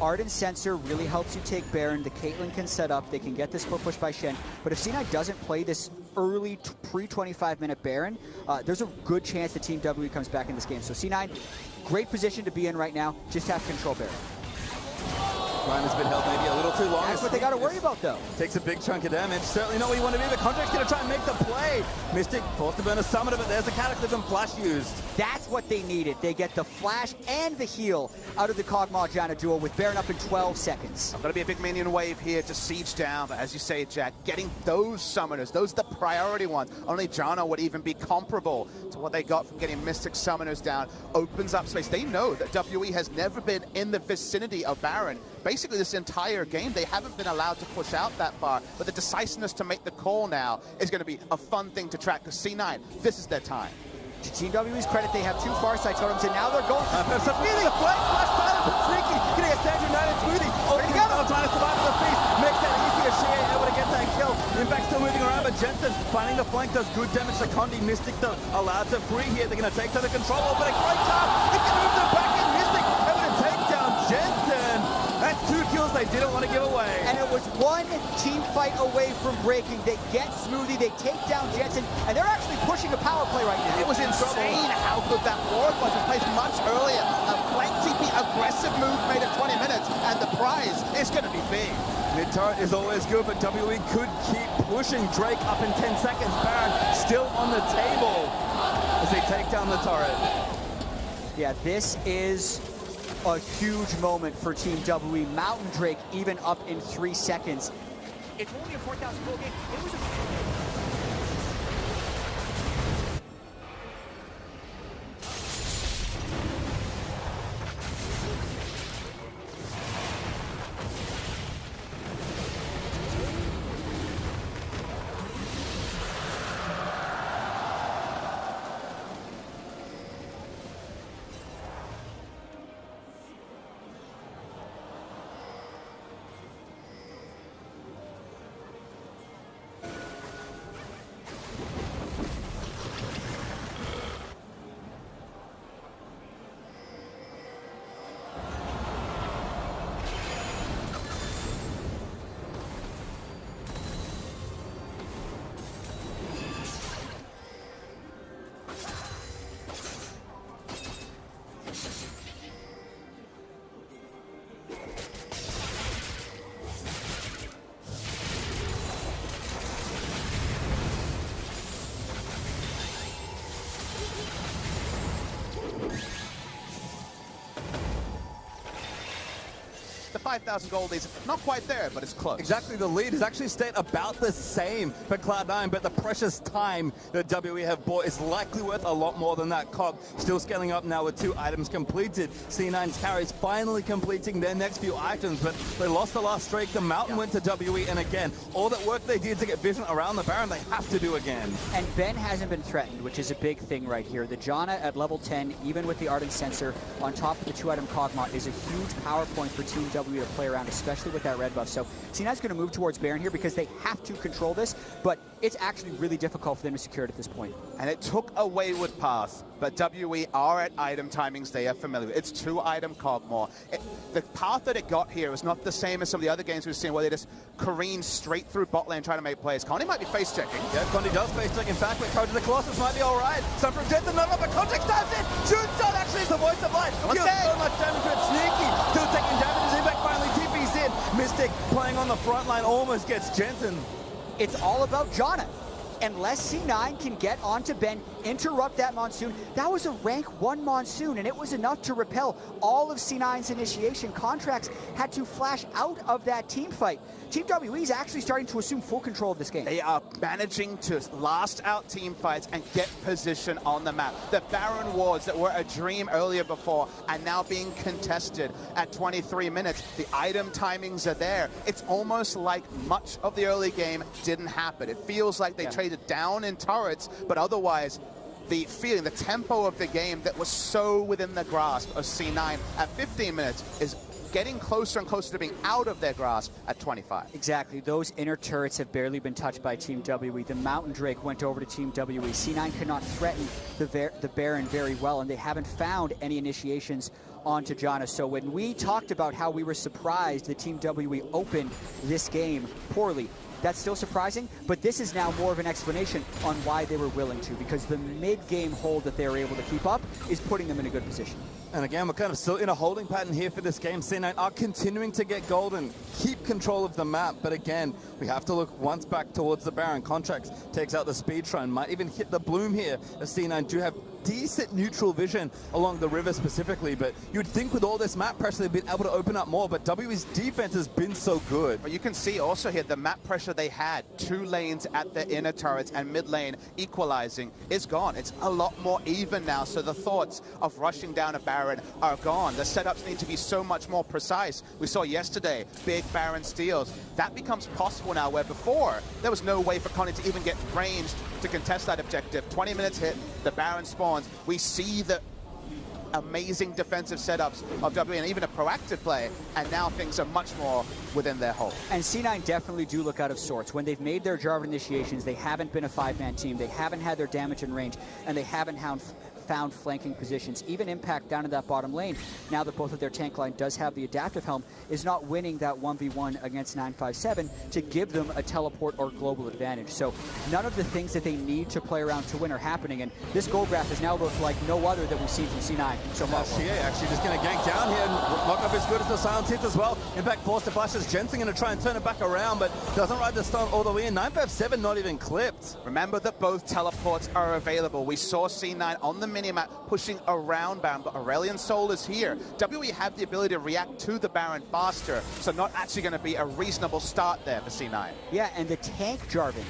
Ardent Sensor really helps you take Baron. The Caitlyn can set up. They can get this split push by Shen. But if C9 doesn't play this early pre-25-minute Baron, there's a good chance the Team WE comes back in this game. So C9, great position to be in right now. Just have to control Baron. Ryan has been held maybe a little too long. That's what they got to worry about, though. Takes a big chunk of damage. Certainly not what you want to be. The Contract's going to try and make the play. Mystic forced to burn a summoner, but there's the Cataclysm flash used. That's what they needed. They get the flash and the heal out of the Kog'Maw Janna duel with Baron up in 12 seconds. Going to be a big minion wave here to siege down, but as you say, Jack, getting those summoners, those are the priority ones. Only Janna would even be comparable to what they got from getting Mystic summoners down. Opens up space. They know that WE has never been in the vicinity of Baron. Basically, this entire game, they haven't been allowed to push out that far, but the decisiveness to make the call now is going to be a fun thing to track, because C9, this is their time. To Team WE's credit, they have 2 Farsight totems, and now they're going for Smoothie, a flash silent from Sneaky, getting a standard United Smoothie. Trying to survive the feast, makes that easier. xiye able to get that kill. Impact still moving around, but Jensen finding the flank does good damage to Condi. Mystic, though, allowed to free here. They're going to take to the control, but a great time. They can move them back in. Mystic able to take down Jensen. That's 2 kills they didn't want to give away. And it was one team fight away from breaking. They get Smoothie, they take down Jensen, and they're actually pushing a power play right now. It was insane how good that ward was. It placed much earlier. A flank TP aggressive move made it 20 minutes, and the prize is going to be big. Mid turret is always good, but WE could keep pushing. Drake up in 10 seconds. Baron still on the table as they take down the turret. Yeah, this is a huge moment for Team WE. Mountain Drake even up in 3 seconds. It's only a 4,000 goal game. It was a The 5,000 gold is not quite there, but it's close. Exactly, the lead has actually stayed about the same for Cloud9, but the precious time that WE have bought is likely worth a lot more than that. Cog still scaling up now with 2 items completed. C9's carries finally completing their next few items, but they lost the last streak. The Mountain went to WE, and again, all that work they did to get vision around the Baron, they have to do again. And Ben hasn't been threatened, which is a big thing right here. The Janna at level 10, even with the Ardent Sensor on top of the 2-item Kog'Maw, is a huge power point for Team W to play around, especially with that red buff. So C9's going to move towards Baron here because they have to control this, but it's actually really difficult for them to secure it at this point. And it took a wayward path, but WE are at item timings they are familiar with. It's 2-item Kog'Maw. The path that it got here is not the same as some of the other games we've seen where they just careen straight through bot lane trying to make plays. Condi might be face checking. Yeah, Condi does face check. In fact, with Code to the Colossus might be alright. Some from Jensen, not up, but Contractz dives in. Shoots out, actually, it's the voice of light. Deals so much damage to it. Sneaky, still taking damage as Impact finally TP's in. Mystic playing on the front line almost gets Jensen. It's all about Janna. Unless C9 can get onto Ben, interrupt that Monsoon. That was a rank 1 Monsoon, and it was enough to repel all of C9's initiation. Contractz had to flash out of that team fight. Team WE is actually starting to assume full control of this game. They are managing to last out team fights and get position on the map. The Baron wards that were a dream earlier before are now being contested at 23 minutes. The item timings are there. It's almost like much of the early game didn't happen. It feels like they traded down in turrets, but otherwise the feeling, the tempo of the game that was so within the grasp of C9 at 15 minutes is getting closer and closer to being out of their grasp at 25. Exactly. Those inner turrets have barely been touched by Team WE. The Mountain Drake went over to Team WE. C9 could not threaten the Baron very well, and they haven't found any initiations onto Janna. So when we talked about how we were surprised that Team WE opened this game poorly, that's still surprising, but this is now more of an explanation on why they were willing to, because the mid-game hold that they were able to keep up is putting them in a good position. And again, we're kind of still in a holding pattern here for this game. C9 are continuing to get golden, keep control of the map, but again, we have to look once back towards the Baron. Contractz takes out the speed shrine, might even hit the bloom here, as C9 do have decent neutral vision along the river specifically, but you'd think with all this map pressure they've been able to open up more, but WE's defense has been so good. But you can see also here the map pressure they had, 2 lanes at the inner turrets and mid lane equalizing is gone. It's a lot more even now, so the thoughts of rushing down a Baron are gone. The setups need to be so much more precise. We saw yesterday big Baron steals. That becomes possible now, where before there was no way for Condi to even get ranged to contest that objective. 20 minutes hit, the Baron spawns. We see the amazing defensive setups of WE and even a proactive play, and now things are much more within their hold. And C9 definitely do look out of sorts. When they've made their Jarvan initiations, they haven't been a 5-man team, they haven't had their damage and range, and they haven't found flanking positions. Even Impact down in that bottom lane, now that both of their tank line does have the adaptive helm, is not winning that 1v1 against 957 to give them a teleport or global advantage. So none of the things that they need to play around to win are happening, and this gold graph has now looked like no other that we've seen from C9 so far. xiye actually just going to gank down here and lock up as good as the silence hits as well. Impact forced to flash as Jensen going to try and turn it back around, but doesn't ride the stun all the way in. 957 not even clipped. Remember that both teleports are available. We saw C9 on the minimap pushing around Baron, but Aurelion Sol is here. WE have the ability to react to the Baron faster, so not actually going to be a reasonable start there for C9. Yeah, and the tank Jarvan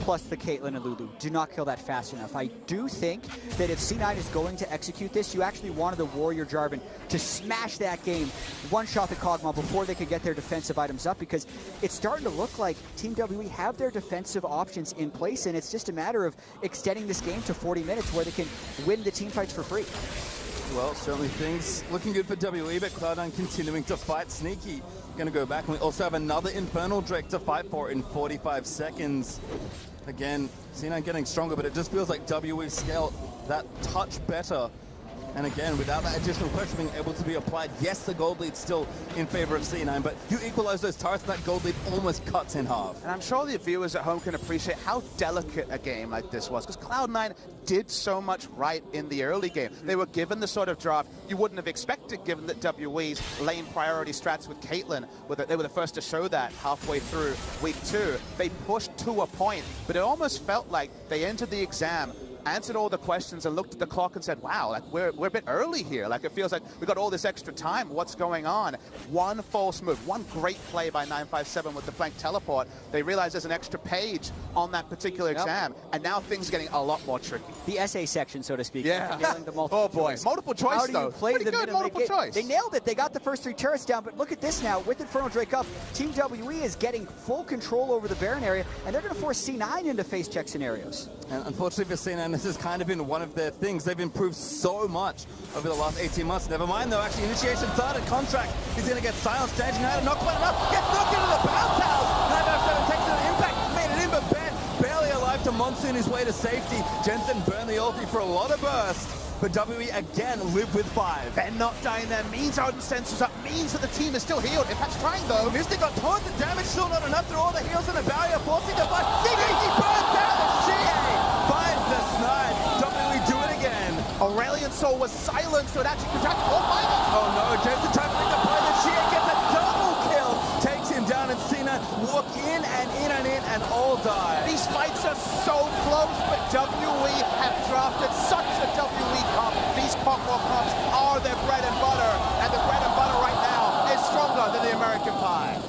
plus the Caitlyn and Lulu do not kill that fast enough. I do think that if C9 is going to execute this, you actually wanted the Warrior Jarvan to smash that game, one-shot the Kog'Maw before they could get their defensive items up, because it's starting to look like Team WE have their defensive options in place, and it's just a matter of extending this game to 40 minutes where they can win the team fights for free. Well, certainly things looking good for WE, but Cloud9 continuing to fight. Sneaky going to go back, and we also have another Infernal Drake to fight for in 45 seconds. Again, C9 getting stronger, but it just feels like WE scale that touch better. And again, without that additional pressure being able to be applied, yes, the gold lead's still in favor of C9, but you equalize those turrets, that gold lead almost cuts in half. And I'm sure the viewers at home can appreciate how delicate a game like this was, because Cloud9 did so much right in the early game. They were given the sort of draft you wouldn't have expected, given that WE's lane priority strats with Caitlyn, they were the first to show that halfway through week 2. They pushed to a point, but it almost felt like they entered the exam, answered all the questions, and looked at the clock and said, wow, like we're a bit early here. Like, it feels like we got all this extra time. What's going on? One false move, one great play by 957 with the flank teleport. They realize there's an extra page on that particular exam, and now things are getting a lot more tricky. The essay section, so to speak. Yeah. Nailing the multiple choice. Multiple choice, How do you play Pretty the good multiple choice. They nailed it. They got the first 3 turrets down, but look at this now. With Infernal Drake up, Team WE is getting full control over the Baron area, and they're going to force C9 into face check scenarios. And unfortunately for C9, this has kind of been one of their things. They've improved so much over the last 18 months. Never mind, though, actually, initiation started. Contractz, he's going to get silenced. Staging out, not quite enough. Gets knocked into the bounce house. 957 takes an impact, made it in, but Ben barely alive to monsoon his way to safety. Jensen burned the ulti for a lot of burst. But WE again live with 5. Ben not dying there means Odin sensors up, means that the team is still healed. Impact's trying though. Mystic got tons of damage, still not enough through all the heals and the barrier, forcing the fight. He burns down the xiye. Finds the snipe. WE do it again. Aurelion Sol was silenced, so it actually contracted all 5. Oh no, Jensen trying to make the play. The xiye gets a double kill. Takes him down, and Cena walk in and all die. These fights are so close, but WE have drafted such a WE comp. These Kog'Maw comps are their bread and butter, and the bread and butter right now is stronger than the American Pie.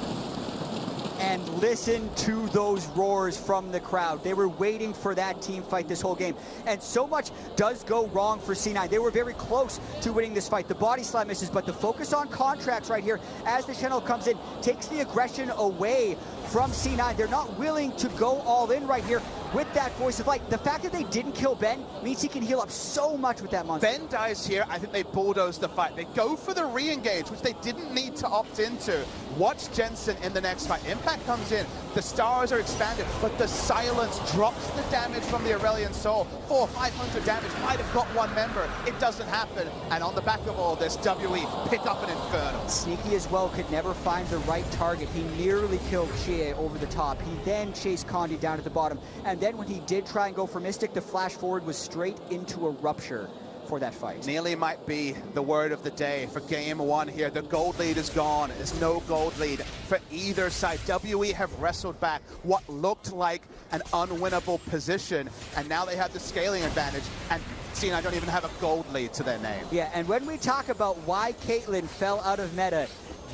And listen to those roars from the crowd. They were waiting for that team fight this whole game. And so much does go wrong for C9. They were very close to winning this fight. The body slam misses, but the focus on Contractz right here as the channel comes in takes the aggression away from C9. They're not willing to go all in right here with that voice of light. The fact that they didn't kill Ben means he can heal up so much with that monster. Ben dies here. I think they bulldoze the fight. They go for the re-engage, which they didn't need to opt into. Watch Jensen in the next fight. Impact comes in. The stars are expanded, but the silence drops the damage from the Aurelion Sol. 400 or 500 damage. Might have got one member. It doesn't happen. And on the back of all this, WE pick up an Infernal. Sneaky as well could never find the right target. He nearly killed xiye over the top. He then chased Condi down at the bottom. And then when he did try and go for Mystic, the flash forward was straight into a rupture for that fight. Nearly might be the word of the day for game 1 here. The gold lead is gone. There's no gold lead for either side. WE have wrestled back what looked like an unwinnable position, and now they have the scaling advantage, and C9 don't even have a gold lead to their name. Yeah, and when we talk about why Caitlyn fell out of meta,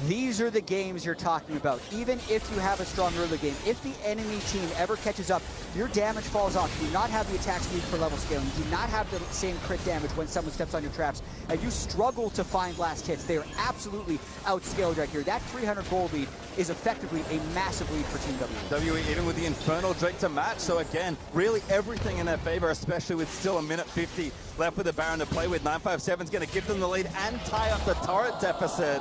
these are the games you're talking about. Even if you have a strong early game, if the enemy team ever catches up, your damage falls off. You do not have the attack speed for level scaling. You do not have the same crit damage when someone steps on your traps. And you struggle to find last hits. They are absolutely outscaled right here. That 300 gold lead is effectively a massive lead for Team WE. WE even with the Infernal Drake to match. So again, really everything in their favor, especially with still a minute 50 left with the Baron to play with. 957's going to give them the lead and tie up the turret deficit.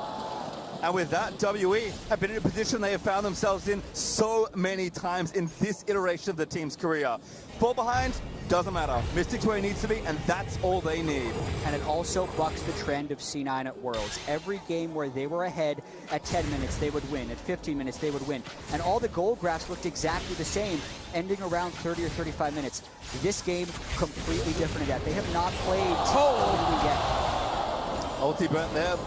And with that, WE have been in a position they have found themselves in so many times in this iteration of the team's career. Fall behind, doesn't matter. Mystic's where he needs to be, and that's all they need. And it also bucks the trend of C9 at Worlds. Every game where they were ahead at 10 minutes, they would win. At 15 minutes, they would win. And all the goal graphs looked exactly the same, ending around 30 or 35 minutes. This game, completely different again. They have not played Lulu yet. Ulti burnt there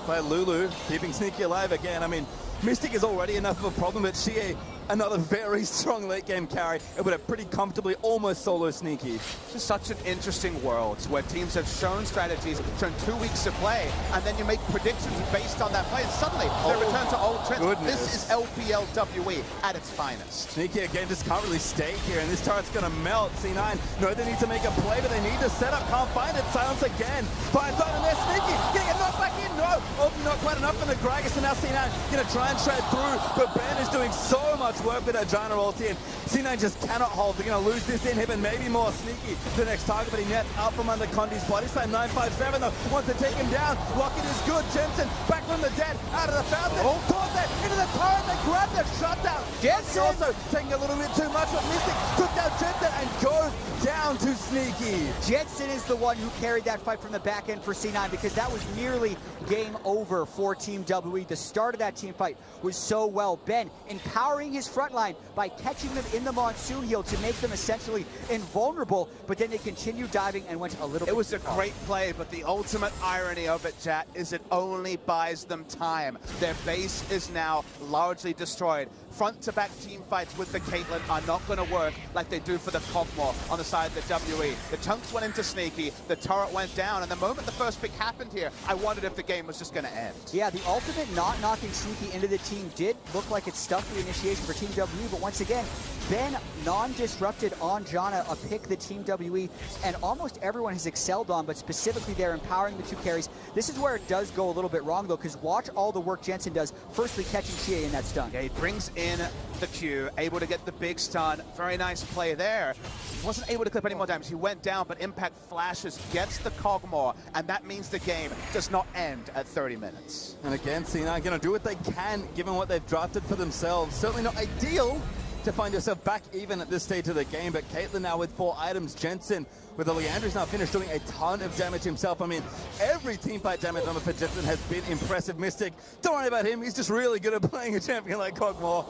by Lulu, keeping Sneaky alive again. I mean, Mystic is already enough of a problem, but xiye, another very strong late game carry. It would have pretty comfortably almost solo Sneaky. This is such an interesting world where teams have shown strategies, shown 2 weeks to play, and then you make predictions based on that play, and suddenly they return to old trends. Goodness. This is LPLWE at its finest. Sneaky again just can't really stay here, and this turret's gonna melt. C9 know they need to make a play, but they need to set up, can't find it. Silence again. Finds on and there, Sneaky getting a knock back in. No, ulti not quite enough for the Gragas, and now C9 gonna try and shred through, but Ben is doing so much work with that Janna ulti, and C9 just cannot hold. They're gonna lose this inhib, and maybe more. Sneaky the next target, but he nets out from under Condi's body slam. 957 though wants to take him down. Rocket is good. Jensen back from the dead, out of the fountain. Towards that, into the turret, they grab the shutdown. Jensen also taking a little bit too much, but Mystic took down Jensen and goes down to Sneaky. Jensen is the one who carried that fight from the back end for C9 because that was nearly game over for Team WE. The start of that team fight was so well. Ben empowering his front line by catching them in the monsoon heal to make them essentially invulnerable, but then they continued diving and went a little bit. It was a great play, but the ultimate irony of it, Jat, is it only buys them time. Their base is now largely destroyed. Front-to-back team fights with the Caitlyn are not going to work like they do for the Kog'Maw on the side of the WE. The chunks went into Sneaky, the turret went down, and the moment the first pick happened here, I wondered if the game was just going to end. Yeah, the ultimate not knocking Sneaky into the team did look like it stuffed the initiation for Team WE, but once again, Ben non-disrupted on Janna, a pick that Team WE and almost everyone has excelled on, but specifically they're empowering the two carries. This is where it does go a little bit wrong though, because watch all the work Jensen does, firstly catching xiye in that stun. Yeah, he brings in the Q, able to get the big stun. Very nice play there. He wasn't able to clip any more damage. He went down, but Impact flashes, gets the Kog'Maw, and that means the game does not end at 30 minutes. And again, C9 gonna do what they can, given what they've drafted for themselves. Certainly not ideal to find yourself back even at this stage of the game, but Caitlyn now with 4 items, Jensen with the Leandry's now finished doing a ton of damage himself. I mean, every teamfight damage number for Jensen has been impressive. Mystic, don't worry about him, he's just really good at playing a champion like Kog'Maw.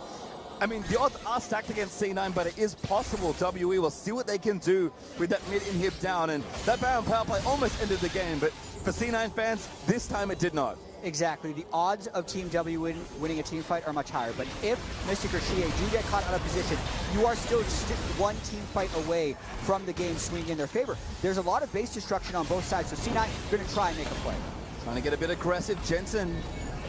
I mean, the odds are stacked against C9, but it is possible WE will see what they can do with that mid inhib down, and that Baron power play almost ended the game, but for C9 fans, this time it did not. Exactly. The odds of Team W winning a team fight are much higher. But if Mystic or xiye do get caught out of position, you are still one team fight away from the game swinging in their favor. There's a lot of base destruction on both sides, so C9 going to try and make a play. Trying to get a bit aggressive. Jensen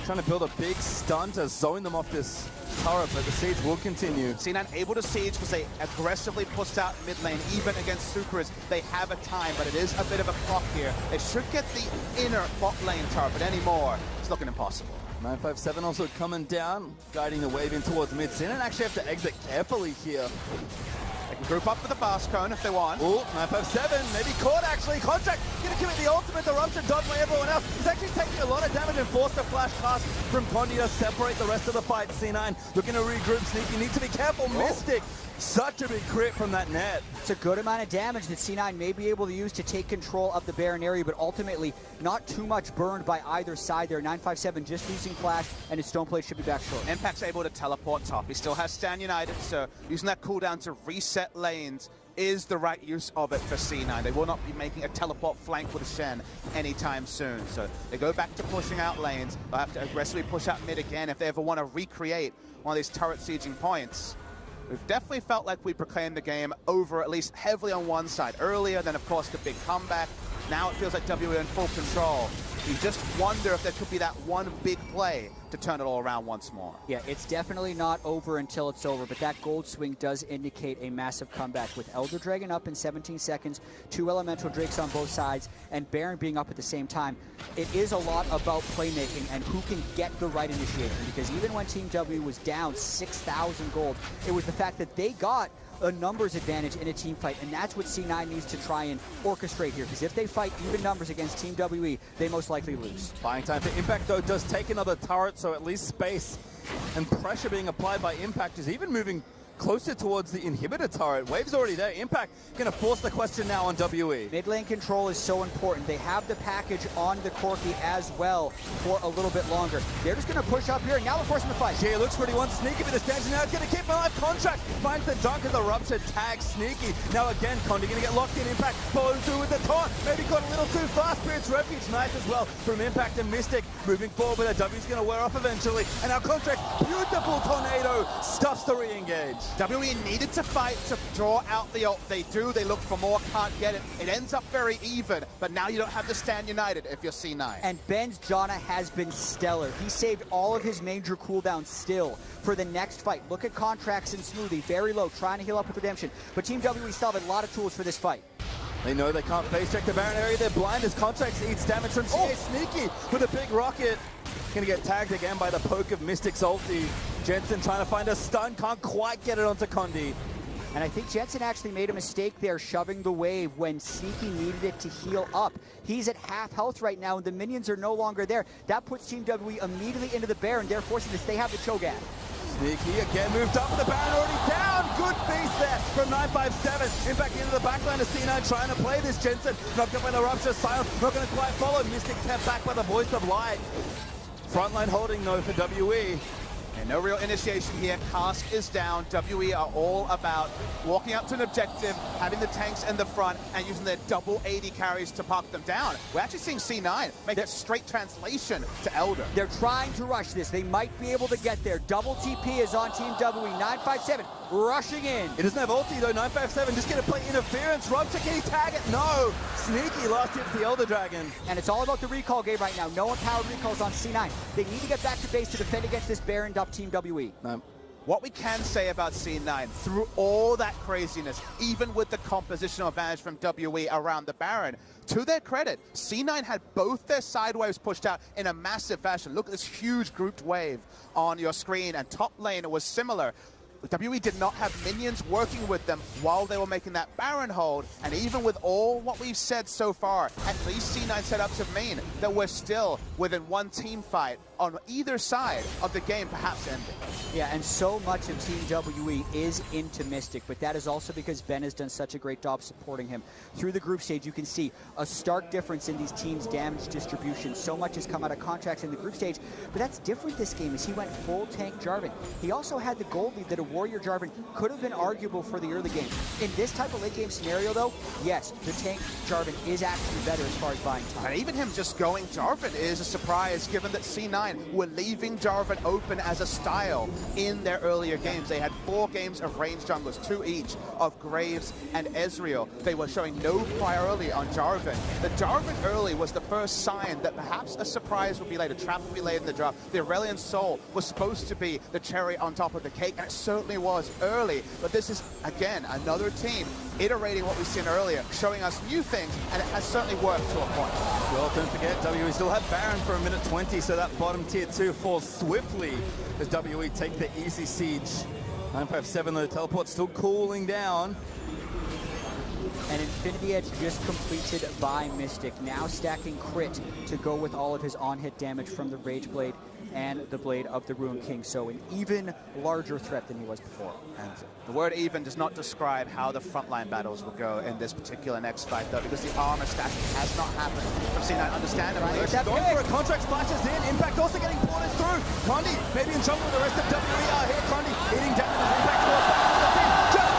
trying to build a big stun to zone them off this turret, but the siege will continue. C9 able to siege because they aggressively pushed out mid lane, even against Supers. They have a time, but it is a bit of a clock here. They should get the inner bot lane turret, but anymore, it's looking impossible. 957 also coming down, guiding the wave in towards mid. Sin and actually have to exit carefully here. They can group up for the fast cone if they want. Ooh, 957, maybe caught actually. Contractz gonna commit the ultimate eruption, dodge by everyone else. He's actually taking a lot of damage and forced a flash cast from Condi to separate the rest of the fight. C9 looking to regroup. Sneaky needs to be careful. Mystic, such a big crit from that net. It's a good amount of damage that C9 may be able to use to take control of the Baron area, but ultimately not too much burned by either side there. 957 just losing flash, and his stone plate should be back short. Impact's able to teleport top. He still has Stan United, so using that cooldown to reset lanes is the right use of it for C9. They will not be making a teleport flank with a Shen anytime soon. So they go back to pushing out lanes. They'll have to aggressively push out mid again if they ever want to recreate one of these turret sieging points. We've definitely felt like we proclaimed the game over, at least heavily on one side. Earlier, then of course the big comeback. Now it feels like WE in full control. You just wonder if there could be that one big play to turn it all around once more. Yeah, it's definitely not over until it's over, but that gold swing does indicate a massive comeback with Elder Dragon up in 17 seconds, 2 Elemental Drakes on both sides, and Baron being up at the same time. It is a lot about playmaking and who can get the right initiation, because even when Team W was down 6,000 gold, it was the fact that they got a numbers advantage in a team fight, and that's what C9 needs to try and orchestrate here, because if they fight even numbers against Team WE, they most likely lose. Buying time for Impact, though, does take another turret, so at least space and pressure being applied by Impact is even moving closer towards the inhibitor turret. Wave's already there. Impact going to force the question now on WE. Mid lane control is so important. They have the package on the Corki as well for a little bit longer. They're just going to push up here, and now they're forcing the fight. Xiye looks pretty one. Sneaky with the stance, and now it's going to keep him alive. Contractz finds the dunk of the rupture tag. Sneaky. Now again, Condi going to get locked in. Impact follows through with the taunt. Maybe got a little too fast. Spirit's Refuge. Nice as well from Impact and Mystic. Moving forward, but the W's going to wear off eventually. And now Contractz, beautiful tornado, stuffs the re-engage. WE needed to fight to draw out the ult. They do. They look for more, can't get it. It ends up very even, but now you don't have to stand united if you're C9. And Ben's Janna has been stellar. He saved all of his major cooldowns still for the next fight. Look at Contractz and Smoothie, very low, trying to heal up with Redemption. But Team WE still have a lot of tools for this fight. They know they can't face check the Baron area. They're blind as Contractz eats damage from xiye. Sneaky with a big rocket. Gonna get tagged again by the poke of Mystic's ulti. Jensen trying to find a stun, can't quite get it onto Condi. And I think Jensen actually made a mistake there, shoving the wave when Sneaky needed it to heal up. He's at half health right now, and the minions are no longer there. That puts Team WE immediately into the Baron. They're forcing this. They have the Cho'Gath. Sneaky again moved up with the Baron already down. Good feast there from 957. Impact into the backline of C9 trying to play this. Jensen knocked up by the rupture. Silence not going to quite follow. Mystic kept back by the voice of light. Frontline holding though for WE. And no real initiation here. Cask is down. WE are all about walking up to an objective, having the tanks in the front, and using their double AD carries to park them down. We're actually seeing C9 make a straight translation to Elder. They're trying to rush this. They might be able to get there. Double TP is on Team WE. 957 rushing in. It doesn't have ulti though. 957 just going to play interference. Rupture, can he tag it? No. Sneaky last hits the Elder Dragon. And it's all about the recall game right now. No empowered recalls on C9. They need to get back to base to defend against this Baron up Team WE. What we can say about C9, through all that craziness, even with the compositional advantage from WE around the Baron, to their credit, C9 had both their side waves pushed out in a massive fashion. Look at this huge grouped wave on your screen, and top lane was similar. WE did not have minions working with them while they were making that Baron hold, and even with all what we've said so far, at least C9 set up to mean that we're still within one team fight on either side of the game perhaps ending. Yeah, and so much of Team WE is into Mystic, but that is also because Ben has done such a great job supporting him. Through the group stage, you can see a stark difference in these teams' damage distribution. So much has come out of Contractz in the group stage, but that's different this game as he went full tank Jarvan. He also had the gold lead that a Warrior Jarvan could have been arguable for the early game. In this type of late game scenario though, yes, the tank Jarvan is actually better as far as buying time. And even him just going Jarvan is a surprise, given that C9 were leaving Jarvan open as a style in their earlier games. They had 4 games of ranged junglers, 2 each of Graves and Ezreal. They were showing no priority on Jarvan. The Jarvan early was the first sign that perhaps a surprise would be laid, a trap would be laid in the draft. The Aurelion Sol was supposed to be the cherry on top of the cake, and it certainly was early. But this is, again, another team iterating what we've seen earlier, showing us new things, and it has certainly worked to a point. Well, don't forget, WE still have Baron for a minute 20, so that bottom tier 2 falls swiftly as WE take the easy siege. 957, the teleport still cooling down. And Infinity Edge just completed by Mystic, now stacking crit to go with all of his on-hit damage from the Rage Blade and the Blade of the Ruined King, so an even larger threat than he was before. And the word even does not describe how the frontline battles will go in this particular next fight, though, because the armor stacking has not happened from C9, understandably. Right, going for a Contract, splashes in. Impact also getting ported through. Condi maybe in trouble with the rest of WE out here. Condi eating damage as Impact falls back to the team. Just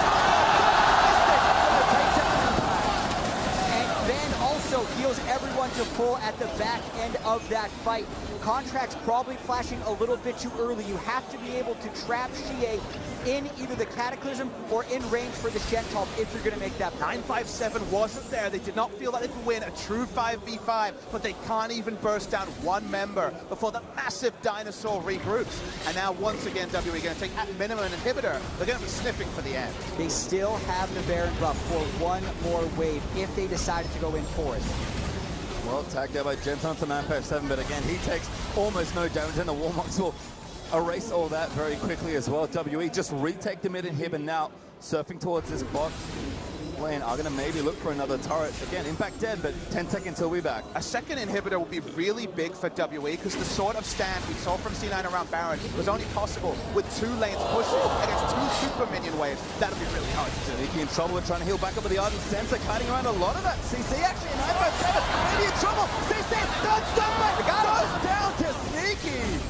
and Ben also heals everyone to pull at the back end of that fight. Contractz probably flashing a little bit too early. You have to be able to trap xiye in either the Cataclysm or in range for the Shen top if you're going to make that play. 957 wasn't there. They did not feel like they could win a true 5v5, but they can't even burst down one member before the massive dinosaur regroups. And now once again, WE going to take at minimum an inhibitor. They're going to be sniffing for the end. They still have the Baron buff for one more wave if they decided to go in for it. well, tagged there by Jensen onto 957, but again, he takes almost no damage, and the Warmocks will erase all that very quickly as well. WE just retake the mid inhib and now surfing towards this bot lane are going to maybe look for another turret. Again, Impact dead, but 10 seconds till we back. A second inhibitor will be really big for WE because the sort of stand we saw from C9 around Baron was only possible with 2 lanes pushing against 2 super minion waves. That'll be really hard to do. Sneaky in trouble, trying to heal back up with the Ardent Sensor, cutting around a lot of that. CC actually in 957, maybe in trouble. CC, don't stop it! Goes down to Sneaky.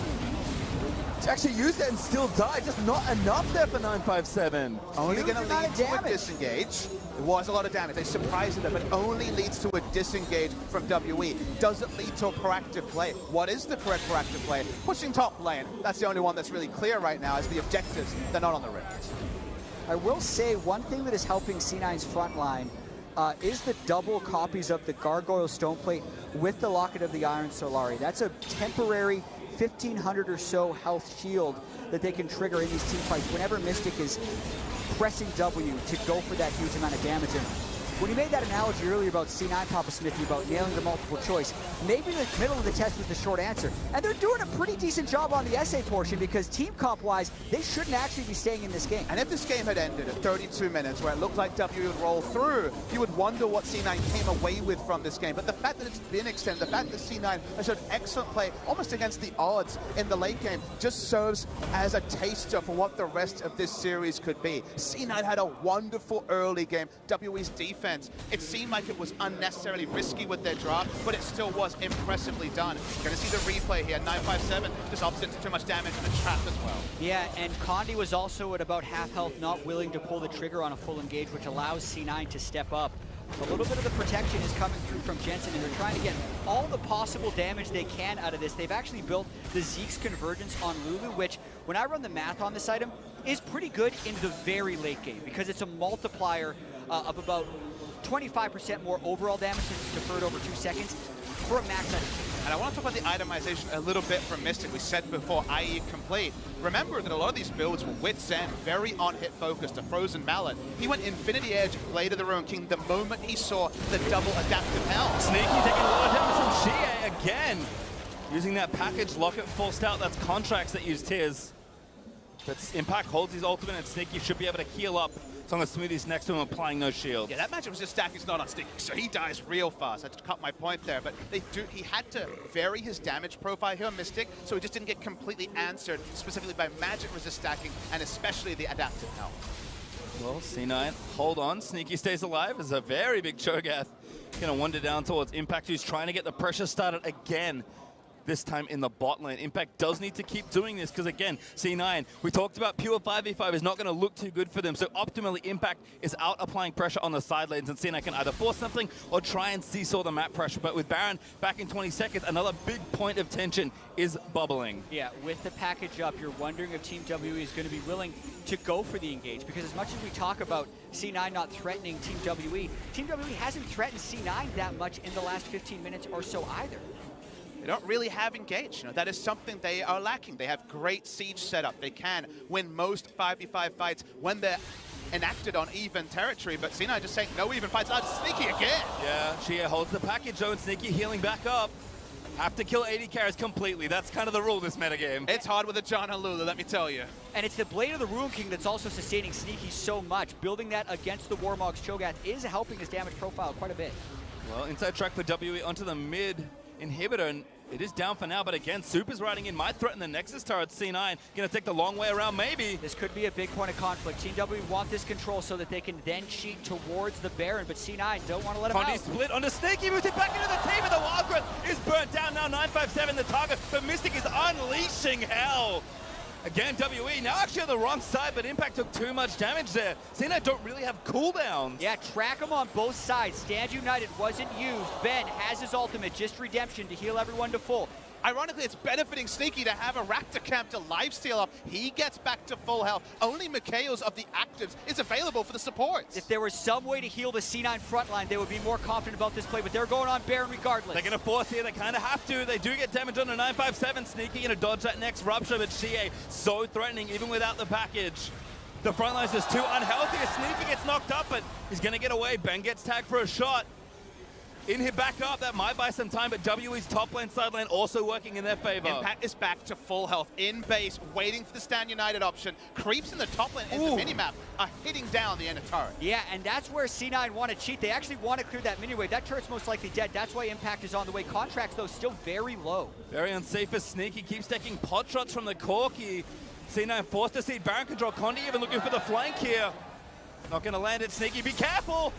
Actually used it and still died, just not enough there for 957. Only going to lead to a disengage. It was a lot of damage. They surprised it, but only leads to a disengage from WE. Doesn't lead to a proactive play. What is the correct proactive play? Pushing top lane. That's the only one that's really clear right now as the objectives, they're not on the rift. I will say one thing that is helping C9's front line is the double copies of the Gargoyle Stoneplate with the Locket of the Iron Solari. That's a temporary 1,500 or so health shield that they can trigger in these team fights whenever Mystic is pressing W to go for that huge amount of damage. And when you made that analogy earlier about C9, Papa Smithy, about nailing the multiple choice, maybe the middle of the test was the short answer. And they're doing a pretty decent job on the essay portion because team comp-wise, they shouldn't actually be staying in this game. And if this game had ended at 32 minutes where it looked like W would roll through, you would wonder what C9 came away with from this game. But the fact that it's been extended, the fact that C9 has showed excellent play, almost against the odds in the late game, just serves as a taster for what the rest of this series could be. C9 had a wonderful early game. WE's defense, it seemed like it was unnecessarily risky with their draft, but it still was impressively done. You're going to see the replay here. 957 just opposite to too much damage and a trap as well. Yeah, and Condi was also at about half health, not willing to pull the trigger on a full engage, which allows C9 to step up. A little bit of the protection is coming through from Jensen, and they're trying to get all the possible damage they can out of this. They've actually built the Zeke's Convergence on Lulu, which, when I run the math on this item, is pretty good in the very late game, because it's a multiplier of about 25% more overall damage since it's deferred over 2 seconds for a max item. And I want to talk about the itemization a little bit from Mystic. We said before, IE complete. Remember that a lot of these builds were Wit's End, very on-hit focused, a Frozen Mallet. He went Infinity Edge, Blade of the Ruined King, the moment he saw the double adaptive health. Sneaky taking a lot of damage from xiye again. Using that package, Locket forced out. That's Contractz that used his. But Impact holds his ultimate, and Sneaky should be able to heal up as long as Smoothie's next to him applying no shield. Yeah, that matchup was just stacking, it's not on Sneaky, so he dies real fast. I had to cut my point there, but he had to vary his damage profile here on Mystic, so he just didn't get completely answered, specifically by magic resist stacking, and especially the adaptive health. Well, C9, hold on. Sneaky stays alive. There's a very big Cho'Gath. Gonna wander down towards Impact, who's trying to get the pressure started again. This time in the bot lane. Impact does need to keep doing this because, again, C9, we talked about pure 5v5 is not going to look too good for them. So optimally, Impact is out applying pressure on the side lanes, and C9 can either force something or try and seesaw the map pressure. But with Baron back in 20 seconds, another big point of tension is bubbling. Yeah, with the package up, you're wondering if Team WE is going to be willing to go for the engage, because as much as we talk about C9 not threatening Team WE hasn't threatened C9 that much in the last 15 minutes or so either. They don't really have engage. You know, that is something they are lacking. They have great siege setup. They can win most 5v5 fights when they're enacted on even territory, but C9 just saying no even fights. Sneaky again. Yeah, xiye holds the package though, and Sneaky healing back up. Have to kill AD carries completely. That's kind of the rule this metagame. It's hard with a Janna Lulu, let me tell you. And it's the Blade of the Ruined King that's also sustaining Sneaky so much. Building that against the Warmog's Cho'Gath is helping his damage profile quite a bit. Well, inside track for WE onto the mid inhibitor, and it is down for now, but again, Super's riding in, might threaten the Nexus turret. C9 gonna take the long way around, maybe. This could be a big point of conflict. Team W want this control so that they can then cheat towards the Baron, but C9 don't want to let him Condi out. split onto Sneaky, moves it back into the team, and the Wild Growth is burnt down now. 957 the target, but Mystic is unleashing hell. Again, WE now actually on the wrong side, but Impact took too much damage there. C9 don't really have cooldowns. Yeah, track them on both sides. Stand United wasn't used. Ben has his ultimate, just redemption to heal everyone to full. Ironically, it's benefiting Sneaky to have a Raptor camp to lifesteal up. He gets back to full health. Only Mikhail's of the actives is available for the supports. If there was some way to heal the C9 front line, they would be more confident about this play, but they're going on Baron regardless. They're going to force here. They kind of have to. They do get damage on the 957. Sneaky going to dodge that next Rupture, but xiye so threatening even without the package. The front line's just too unhealthy. Sneaky gets knocked up, but he's going to get away. Ben gets tagged for a shot. Inhib back up, that might buy some time, but WE's top lane, side lane also working in their favor. Impact is back to full health, in base, waiting for the Stand United option. Creeps in the top lane, in the minimap, are hitting down the inner turret. Yeah, and that's where C9 want to cheat. They actually want to clear that minion wave. That turret's most likely dead. That's why Impact is on the way. Contractz, though, still very low. Very unsafe as Sneaky keeps taking pot shots from the Corki. C9 forced to see Baron control. Condi even looking for the flank here. Not going to land it, Sneaky. Be careful!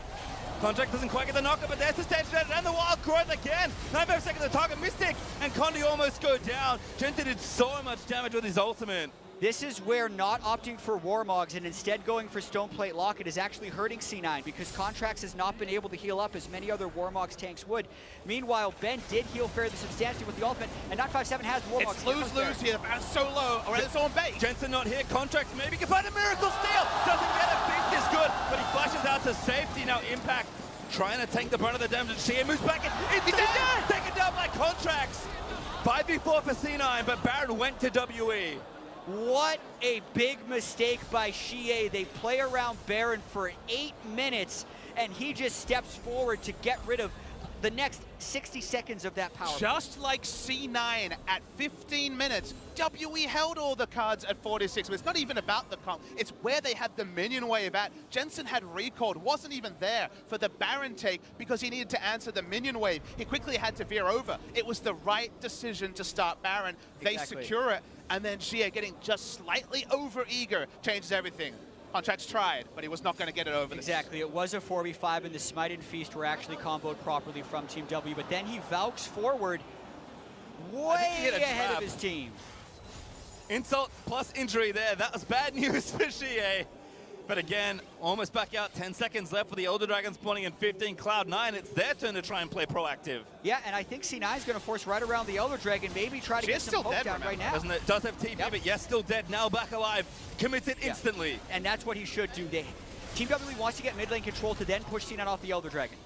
Contractz doesn't quite get the knocker, but there's the stage and the wild growth again. 95 seconds to target Mystic, and Condi almost go down. Jensen did so much damage with his ultimate. This is where not opting for Warmogs and instead going for Stoneplate Locket is actually hurting C9 because Contractz has not been able to heal up as many other Warmogs tanks would. Meanwhile, Ben did heal fairly substantially with the ultimate, and 957 has Warmogs. It's lose-lose here. Baron's so low. All right, it's on base. Jensen not here. Contractz maybe can find a miracle steal. Doesn't get it. Beast is good, but he flashes out to safety. Now Impact trying to take the brunt of the damage. xiye moves back in. It's taken down by Contractz. 5v4 for C9, but Baron went to WE. What a big mistake by xiye. They play around Baron for 8 minutes, and he just steps forward to get rid of the next 60 seconds of that power. Just like C9 at 15 minutes, WE held all the cards at 46. It's not even about the comp, it's where they had the minion wave at. Jensen had recalled, wasn't even there for the Baron take because he needed to answer the minion wave. He quickly had to veer over. It was the right decision to start Baron. They secure it, and then xiye getting just slightly over-eager changes everything. Contractz tried, but he was not going to get it over. Exactly. It was a 4v5, and the Smite and Feast were actually comboed properly from Team W, but then he Valks forward way ahead of his team. Insult plus injury there. That was bad news for xiye. But again, almost back out. 10 seconds left for the Elder Dragon spawning in 15. Cloud9, it's their turn to try and play proactive. Yeah, and I think C9 is going to force right around the Elder Dragon, maybe try to get some poke down right now. Doesn't it? Does have TP, but yes, still dead. Now back alive. Committed instantly. And that's what he should do. Team W wants to get mid lane control to then push C9 off the Elder Dragon.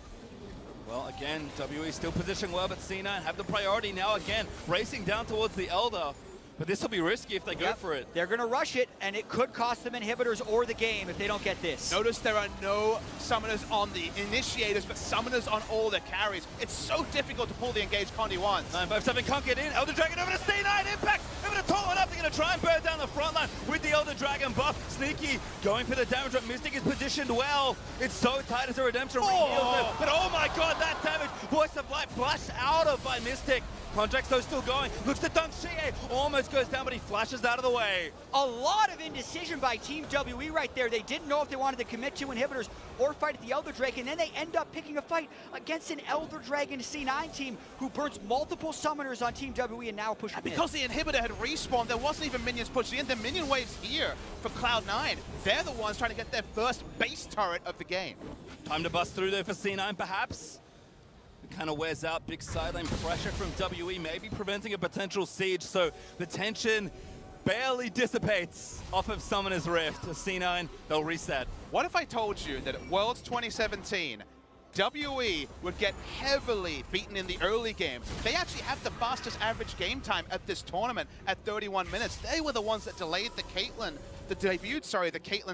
Well, again, WE still positioned well, but C9 have the priority now again, racing down towards the Elder. But this will be risky if they go for it. They're going to rush it, and it could cost them inhibitors or the game if they don't get this. Notice there are no summoners on the initiators, but summoners on all the carries. It's so difficult to pull the engaged Condi once. 957 can't get in. Elder Dragon over to C9. Impact over to Torment up. They're going to try and burn down the front line with the Elder Dragon buff. Sneaky going for the damage, but Mystic is positioned well. It's so tight as a redemption. But oh my god, that damage. Voice of Light flashed out of by Mystic. Contractz though still going, looks to dunk xiye, almost goes down, but he flashes out of the way. A lot of indecision by Team WE right there. They didn't know if they wanted to commit to inhibitors or fight at the Elder Dragon, and then they end up picking a fight against an Elder Dragon C9 team who burns multiple summoners on Team WE and now pushing in. Because the inhibitor had respawned, there wasn't even minions pushing in. The minion wave's here for Cloud9. They're the ones trying to get their first base turret of the game. Time to bust through there for C9 perhaps. Kind of wears out. Big sideline pressure from WE, maybe preventing a potential siege, so the tension barely dissipates off of Summoner's Rift. C9, they'll reset. What if I told you that at Worlds 2017, WE would get heavily beaten in the early game? They actually have the fastest average game time at this tournament at 31 minutes. They were the ones that delayed the Caitlyn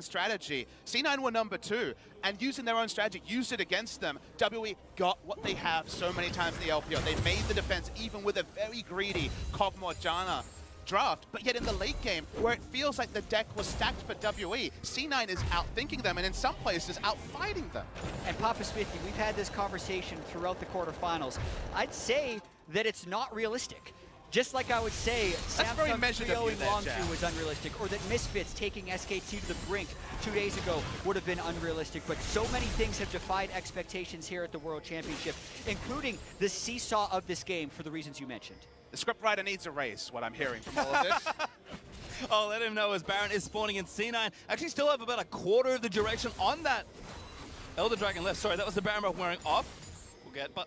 strategy. C9 were number 2, and using their own strategy, used it against them. WE got what they have so many times in the LPO. They made the defense even with a very greedy Kog'Maw Janna draft, but yet in the late game, where it feels like the deck was stacked for WE, C9 is outthinking them, and in some places, outfighting them. And Papa Smoothie, we've had this conversation throughout the quarterfinals. I'd say that it's not realistic. Just like I would say Samsung 3-0ing Longzhu was unrealistic, or that Misfits taking SKT to the brink 2 days ago would have been unrealistic, but so many things have defied expectations here at the World Championship, including the seesaw of this game for the reasons you mentioned. The scriptwriter needs a raise, what I'm hearing from all of this. I'll let him know as Baron is spawning in C9. Actually still have about a quarter of the duration on that Elder Dragon left. Sorry, that was the Baron buff wearing off.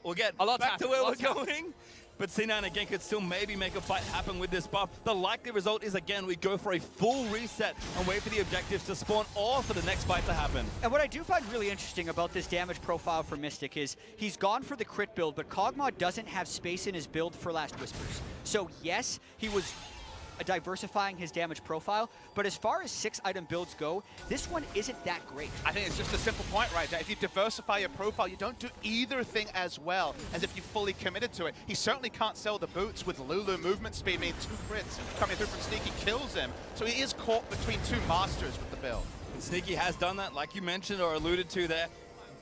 We'll get back to where we're going. But C9 again could still maybe make a fight happen with this buff. The likely result is, again, we go for a full reset and wait for the objectives to spawn or for the next fight to happen. And what I do find really interesting about this damage profile for Mystic is he's gone for the crit build, but Kog'Maw doesn't have space in his build for Last Whispers. So yes, he was diversifying his damage profile, but as far as 6-item builds go, this one isn't that great. I think it's just a simple point right there. If you diversify your profile, you don't do either thing as well as if you fully committed to it. He certainly can't sell the boots with Lulu movement speed, meaning 2 crits coming through from Sneaky kills him. So he is caught between 2 masters with the build. And Sneaky has done that, like you mentioned or alluded to there.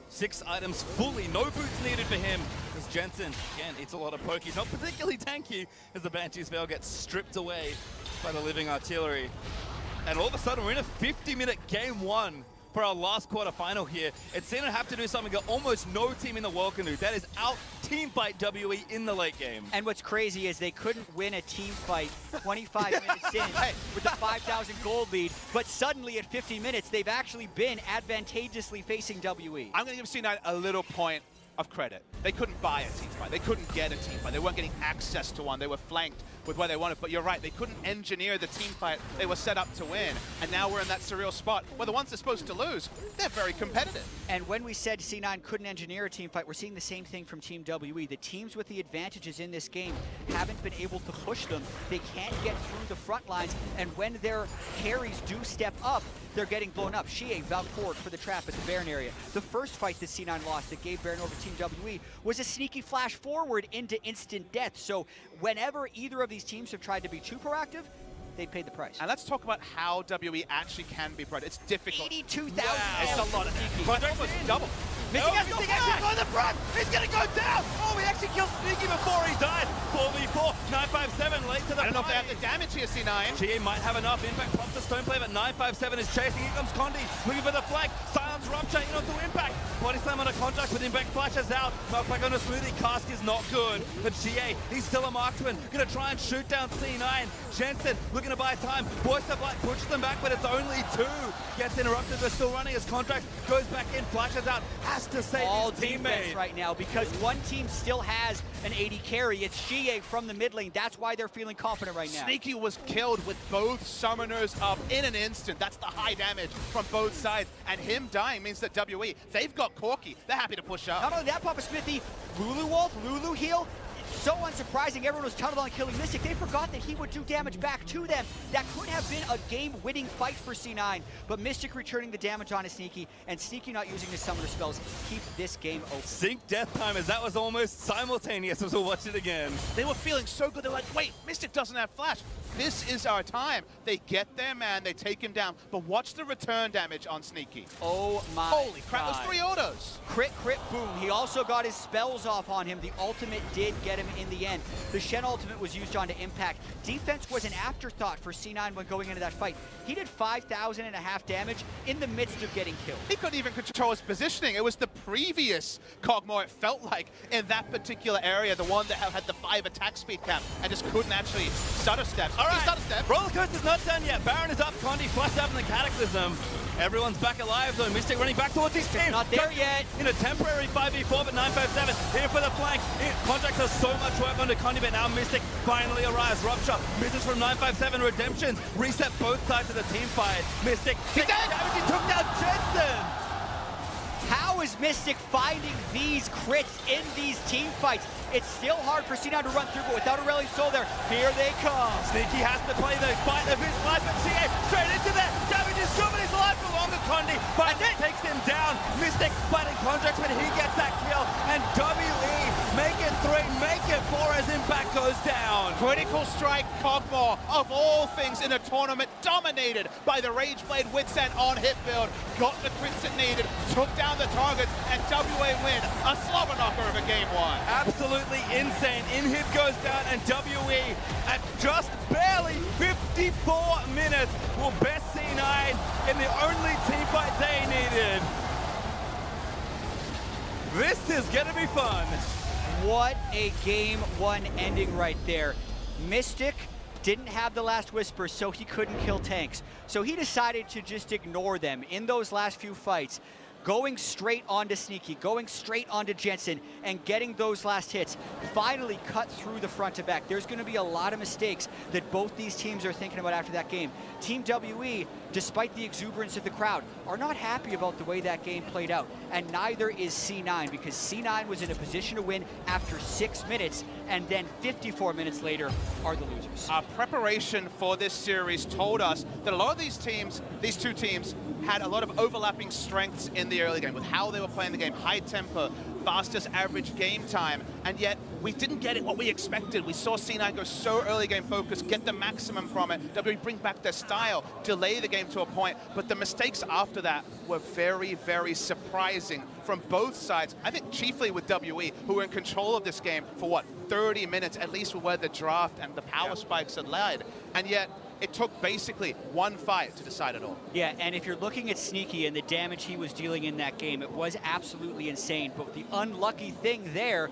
6 items fully, no boots needed for him. Because Jensen, again, eats a lot of poke. He's not particularly tanky as the Banshee's Veil gets stripped away by the living artillery. And all of a sudden, we're in a 50-minute game 1 for our last quarterfinal here. It's going to have to do something that almost no team in the world can do. That is out team fight WE in the late game. And what's crazy is they couldn't win a team fight 25 minutes in with the 5,000 gold lead, but suddenly at 50 minutes, they've actually been advantageously facing WE. I'm going to give C9 a little point of credit. They couldn't buy a team fight. They couldn't get a team fight. They weren't getting access to one. They were flanked with what they wanted. But you're right, they couldn't engineer the team fight they were set up to win. And now we're in that surreal spot where the ones they're supposed to lose, they're very competitive. And when we said C9 couldn't engineer a team fight, we're seeing the same thing from Team WE. The teams with the advantages in this game haven't been able to push them. They can't get through the front lines. And when their carries do step up, they're getting blown up. xiye vouched forward for the trap at the Baron area. The first fight that C9 lost that gave Baron over Team WE was a sneaky flash forward into instant death. So whenever either of these teams have tried to be too proactive, they paid the price. And let's talk about how WE actually can be proactive. It's difficult. 82,000. Wow. It's a lot of damage. But almost double. Missing actually go in the front. He's going to go down. Oh, we actually killed Sneaky before he died. 4v4, 957 late to the I don't know if they have the damage here, C9. xiye might have enough. Impact pops the stone play, but 957 is chasing. Here comes Condi, looking for the flank. Silence Rupture in onto Impact. Body slam on a Contractz, but Impact flashes out. Knockback on a Smoothie. Cask is not good. But xiye, he's still a marksman. Gonna try and shoot down C9. Jensen looking to buy time. Voice of Light pushes them back, but it's only 2. Gets interrupted. They're still running as Contractz goes back in, flashes out. Has to save all his teammate defense right now because one team still has an AD carry. It's xiye from the mid lane. That's why they're feeling confident right now. Sneaky was killed with both summoners up in an instant. That's the high damage from both sides. And him dying means that WE, they've got Corki. They're happy to push up. Not only that, Papa Smithy, Lulu Wolf, Lulu heal. So unsurprising, everyone was tunneled on killing Mystic. They forgot that he would do damage back to them. That could have been a game-winning fight for C9, but Mystic returning the damage on his Sneaky, and Sneaky not using his summoner spells keep this game open. Sync death time, as that was almost simultaneous as we'll watch it again. They were feeling so good. They're like, wait, Mystic doesn't have flash. This is our time. They get their man, they take him down, but watch the return damage on Sneaky. Oh my Holy crap, God. those 3 autos. Crit, crit, boom. He also got his spells off on him. The ultimate did get him in the end. The Shen ultimate was used onto Impact. Defense was an afterthought for C9 when going into that fight. He did 5,500 damage in the midst of getting killed. He couldn't even control his positioning. It was the previous Kog'Maw, it felt like, in that particular area, the one that had the 5 attack speed cap and just couldn't actually stutter step. All right, Stutter step. roller coaster's not done yet. Baron is up, Condi flushed up in the Cataclysm. Everyone's back alive though. Mystic running back towards his team. Not there yet. In a temporary 5v4, but 957 here for the flank. Contractz has so much work onto Condi, but now Mystic finally arrives. Rupture misses from 957. Redemptions reset both sides of the team fight. Mystic, he took down Jensen. How is Mystic finding these crits in these team fights? It's still hard for C9 to run through, but without Aurelion Sol there, here they come. Sneaky has to play the fight of his life, but xiye straight into that. Damage is good, but he's alive for longer. Condi finally takes him down. Mystic fighting Contractz, but he gets that kill. And WE make it 3, make it 4 as Impact goes down. Critical strike Kog'Maw, of all things in a tournament, dominated by the Rageblade Witsend on hit build. Got the crits it needed, took down the targets, and WA win. A slobber knocker of a game 1. Absolutely insane. Inhib goes down, and WE at just barely 54 minutes will best C9 in the only team fight they needed. This is gonna be fun. What a game 1 ending right there. Mystic didn't have the last whisper, so he couldn't kill tanks. So he decided to just ignore them in those last few fights. going straight onto Sneaky, going straight onto Jensen, and getting those last hits finally cut through the front to back. There's going to be a lot of mistakes that both these teams are thinking about after that game. Team WE, despite the exuberance of the crowd, are not happy about the way that game played out, and neither is C9, because C9 was in a position to win after 6 minutes, and then 54 minutes later are the losers. Our preparation for this series told us that a lot of these teams, these two teams, had a lot of overlapping strengths in the early game with how they were playing the game, high tempo, fastest average game time, and yet we didn't get it what we expected. We saw C9 go so early game focused, get the maximum from it, WWE bring back their style, delay the game to a point, but the mistakes after that were very, very surprising from both sides. I think chiefly with WE, who were in control of this game for what, 30 minutes, at least where the draft and the power spikes had led, and yet it took basically one fight to decide it all. Yeah, and if you're looking at Sneaky and the damage he was dealing in that game, it was absolutely insane. But the unlucky thing there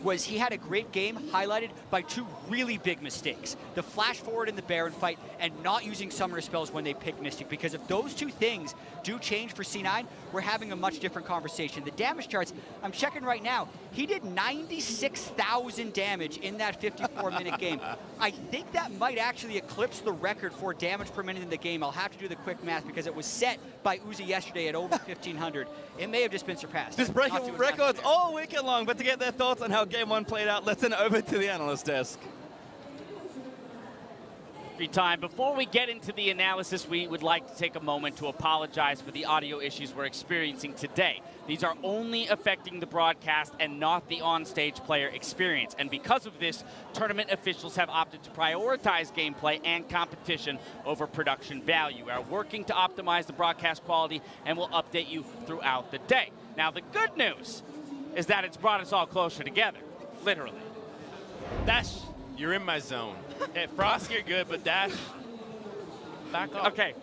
was he had a great game highlighted by 2 really big mistakes. The flash forward in the Baron fight and not using Summoner spells when they pick Mystic, because if those 2 things do change for C9, we're having a much different conversation. The damage charts, I'm checking right now, he did 96,000 damage in that 54-minute game. I think that might actually eclipse the record for damage per minute in the game. I'll have to do the quick math because it was set by Uzi yesterday at over 1,500. It may have just been surpassed. Just breaking records all weekend long, but to get their thoughts on how Game 1 played out, let's send it over to the analyst desk. Time. Before we get into the analysis, we would like to take a moment to apologize for the audio issues we're experiencing today. These are only affecting the broadcast and not the on-stage player experience. And because of this, tournament officials have opted to prioritize gameplay and competition over production value. We are working to optimize the broadcast quality and will update you throughout the day. Now, the good news is that it's brought us all closer together, literally. Dash, you're in my zone. Hey, Frost, you're good, but Dash, back off. Okay,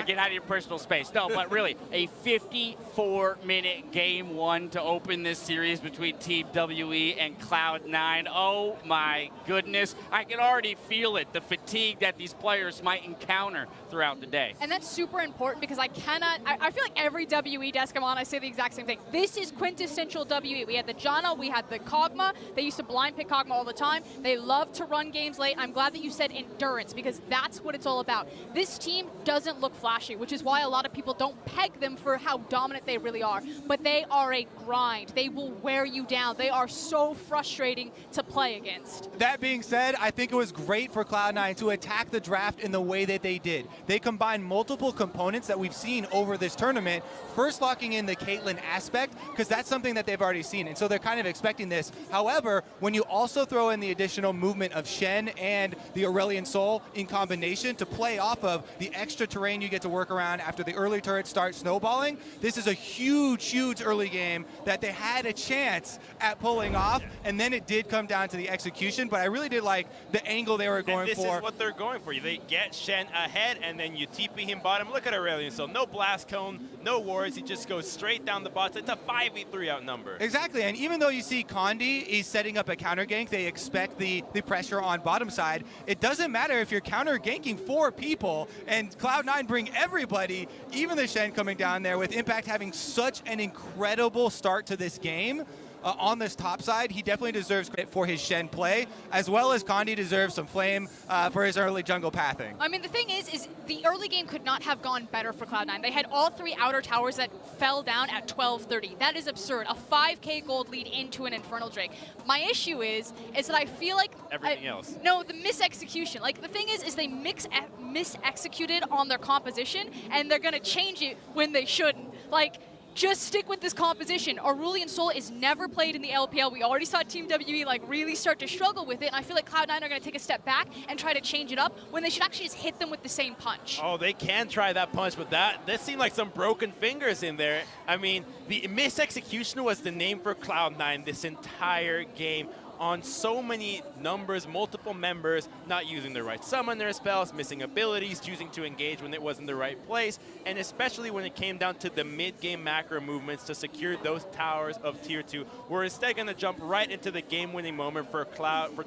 get out of your personal space. No, but really, a 54-minute Game 1 to open this series between Team WE and Cloud9. Oh my goodness, I can already feel it, the fatigue that these players might encounter throughout the day. And that's super important because I feel like every WE desk I'm on, I say the exact same thing. This is quintessential WE. We had the Janna, we had the Kog'Maw. They used to blind pick Kog'Maw all the time. They love to run games late. I'm glad that you said endurance because that's what it's all about. This team doesn't look flashy, which is why a lot of people don't peg them for how dominant they really are. But they are a grind. They will wear you down. They are so frustrating to play against. That being said, I think it was great for Cloud9 to attack the draft in the way that they did. They combined multiple components that we've seen over this tournament, first locking in the Caitlyn aspect, because that's something that they've already seen, and so they're kind of expecting this. However, when you also throw in the additional movement of Shen and the Aurelion Sol in combination to play off of the extra terrain you get to work around after the early turrets start snowballing, this is a huge, huge early game that they had a chance at pulling off, and then it did come down to the execution, but I really did like the angle they were going for. This is what they're going for. They get Shen ahead, and then you TP him bottom. Look at Aurelion Sol. No blast cone, no wards. He just goes straight down the bots. It's a 5v3 outnumber. Exactly, and even though you see Condi is setting up a counter gank, they expect the pressure on bottom side. It doesn't matter if you're counter ganking 4 people, and Cloud9 bring everybody, even the Shen coming down there, with Impact having such an incredible start to this game. On this top side, he definitely deserves credit for his Shen play, as well as Condi deserves some flame for his early jungle pathing. I mean, the thing is the early game could not have gone better for Cloud9. They had all 3 outer towers that fell down at 12:30. That is absurd. A 5k gold lead into an Infernal Drake. My issue is that I feel like everything else. No, the misexecution. Like the thing is they misexecuted on their composition, and they're gonna change it when they shouldn't. Like, just stick with this composition. Aurelion Sol is never played in the LPL. We already saw Team WE like really start to struggle with it, and I feel like Cloud9 are going to take a step back and try to change it up when they should actually just hit them with the same punch. Oh, they can try that punch, but that seemed like some broken fingers in there. I mean, the misexecution was the name for Cloud9 this entire game. on so many numbers, multiple members, not using the right summoner spells, missing abilities, choosing to engage when it was in the right place, and especially when it came down to the mid-game macro movements to secure those towers of tier 2. We're instead going to jump right into the game-winning moment for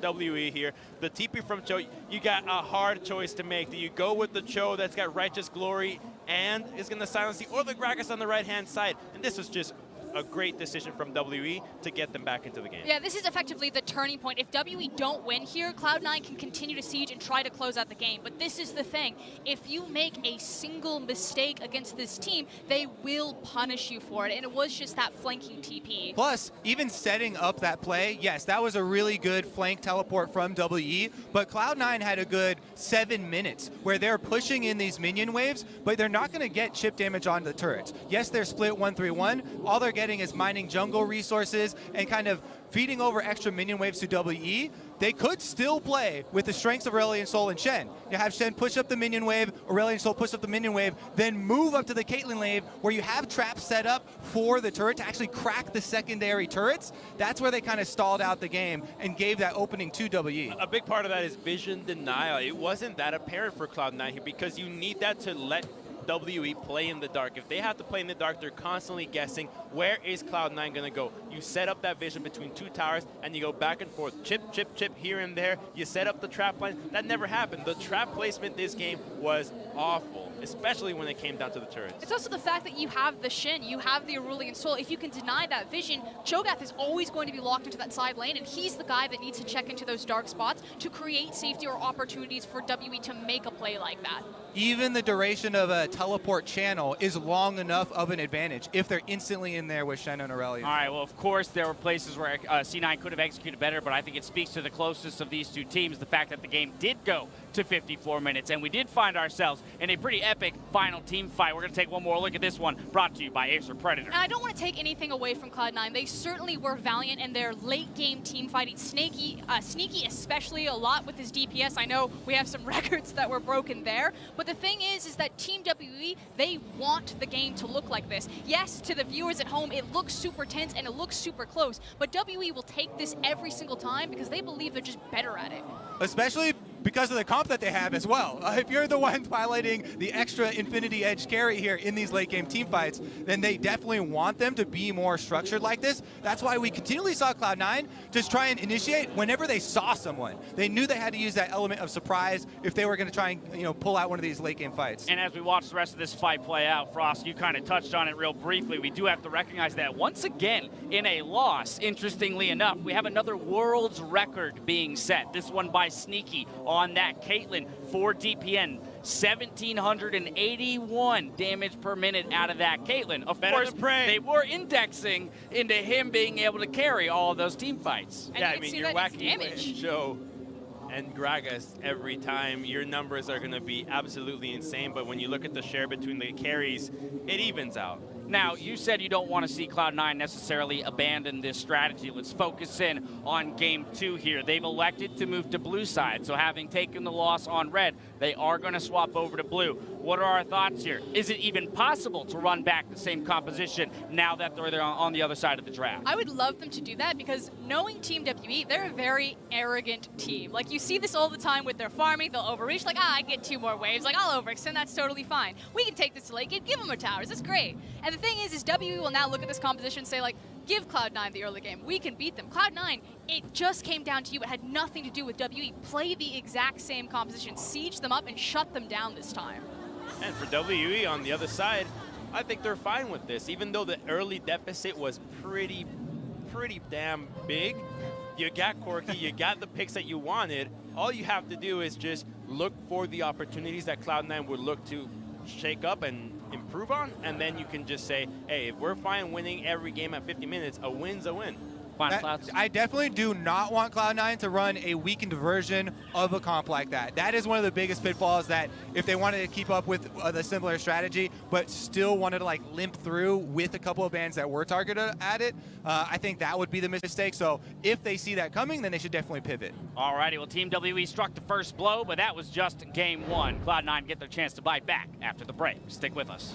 WE here. The TP from Cho, you got a hard choice to make. Do you go with the Cho that's got Righteous Glory and is going to silence the, or the Gragas on the right-hand side? And this was just a great decision from WE to get them back into the game. Yeah, this is effectively the turning point. If WE don't win here, Cloud9 can continue to siege and try to close out the game. But this is the thing. If you make a single mistake against this team, they will punish you for it. And it was just that flanking TP. Plus, even setting up that play, yes, that was a really good flank teleport from WE, but Cloud9 had a good 7 minutes where they're pushing in these minion waves, but they're not going to get chip damage onto the turrets. Yes, they're split 1-3-1. All they're getting is mining jungle resources and kind of feeding over extra minion waves to WE. They could still play with the strengths of Aurelion Sol and Shen. You have Shen push up the minion wave, Aurelion Sol push up the minion wave, then move up to the Caitlyn wave where you have traps set up for the turret to actually crack the secondary turrets. That's where they kind of stalled out the game and gave that opening to WE. A big part of that is vision denial. It wasn't that apparent for Cloud9 here because you need that to let WE play in the dark. If they have to play in the dark, they're constantly guessing, where is Cloud9 going to go? You set up that vision between two towers, and you go back and forth, chip, chip, chip, here and there. You set up the trap line. That never happened. The trap placement this game was awful, especially when it came down to the turrets. It's also the fact that you have the Shen, you have the Aurelion Sol. If you can deny that vision, Cho'Gath is always going to be locked into that side lane, and he's the guy that needs to check into those dark spots to create safety or opportunities for WE to make a play like that. Even the duration of a teleport channel is long enough of an advantage if they're instantly in there with Shen and Aurelion. All right, well, of course, there were places where C9 could have executed better, but I think it speaks to the closeness of these two teams, the fact that the game did go to 54 minutes, and we did find ourselves in a pretty epic final team fight. We're going to take one more look at this one, brought to you by Acer Predator. And I don't want to take anything away from Cloud9. They certainly were valiant in their late-game team fighting. Sneaky especially a lot with his DPS. I know we have some records that were broken there, but the thing is that Team WE, they want the game to look like this. Yes, to the viewers at home, it looks super tense and it looks super close, but WE will take this every single time because they believe they're just better at it. Especially because of the comp that they have as well. If you're the one highlighting the extra Infinity Edge carry here in these late game team fights, then they definitely want them to be more structured like this. That's why we continually saw Cloud9 just try and initiate whenever they saw someone. They knew they had to use that element of surprise if they were going to try and pull out one of these late game fights. And as we watch the rest of this fight play out, Frost, you kind of touched on it real briefly. We do have to recognize that once again, in a loss, interestingly enough, we have another world's record being set. This one by Sneaky on that Caitlyn for DPN. 1,781 damage per minute out of that Caitlyn. Of course, they were indexing into him being able to carry all of those team fights. And yeah, you I mean, see you're that it's whacking damage. Cho and Gragas every time. Your numbers are going to be absolutely insane, but when you look at the share between the carries, it evens out. Now, you said you don't want to see Cloud9 necessarily abandon this strategy. Let's focus in on Game 2 here. They've elected to move to blue side, so having taken the loss on red, they are going to swap over to blue. What are our thoughts here? Is it even possible to run back the same composition now that they're on the other side of the draft? I would love them to do that because knowing Team WE, they're a very arrogant team. Like, you see this all the time with their farming. They'll overreach, like, I get 2 more waves. Like, I'll overextend, that's totally fine. We can take this to late game, give them our towers, that's great. And the thing is WE will now look at this composition and say, like, give Cloud9 the early game. We can beat them. Cloud9, it just came down to you. It had nothing to do with WE. Play the exact same composition. Siege them up and shut them down this time. And for WE on the other side, I think they're fine with this. Even though the early deficit was pretty damn big, you got Corki, you got the picks that you wanted. All you have to do is just look for the opportunities that Cloud9 would look to shake up and improve on, and then you can just say, hey, if we're fine winning every game at 50 minutes, a win's a win. I definitely do not want Cloud9 to run a weakened version of a comp like that. That is one of the biggest pitfalls, that if they wanted to keep up with the similar strategy, but still wanted to like limp through with a couple of bans that were targeted at it, I think that would be the mistake. So if they see that coming, then they should definitely pivot. Alrighty, well, Team WE struck the first blow, but that was just Game 1. Cloud9 get their chance to bite back after the break. Stick with us.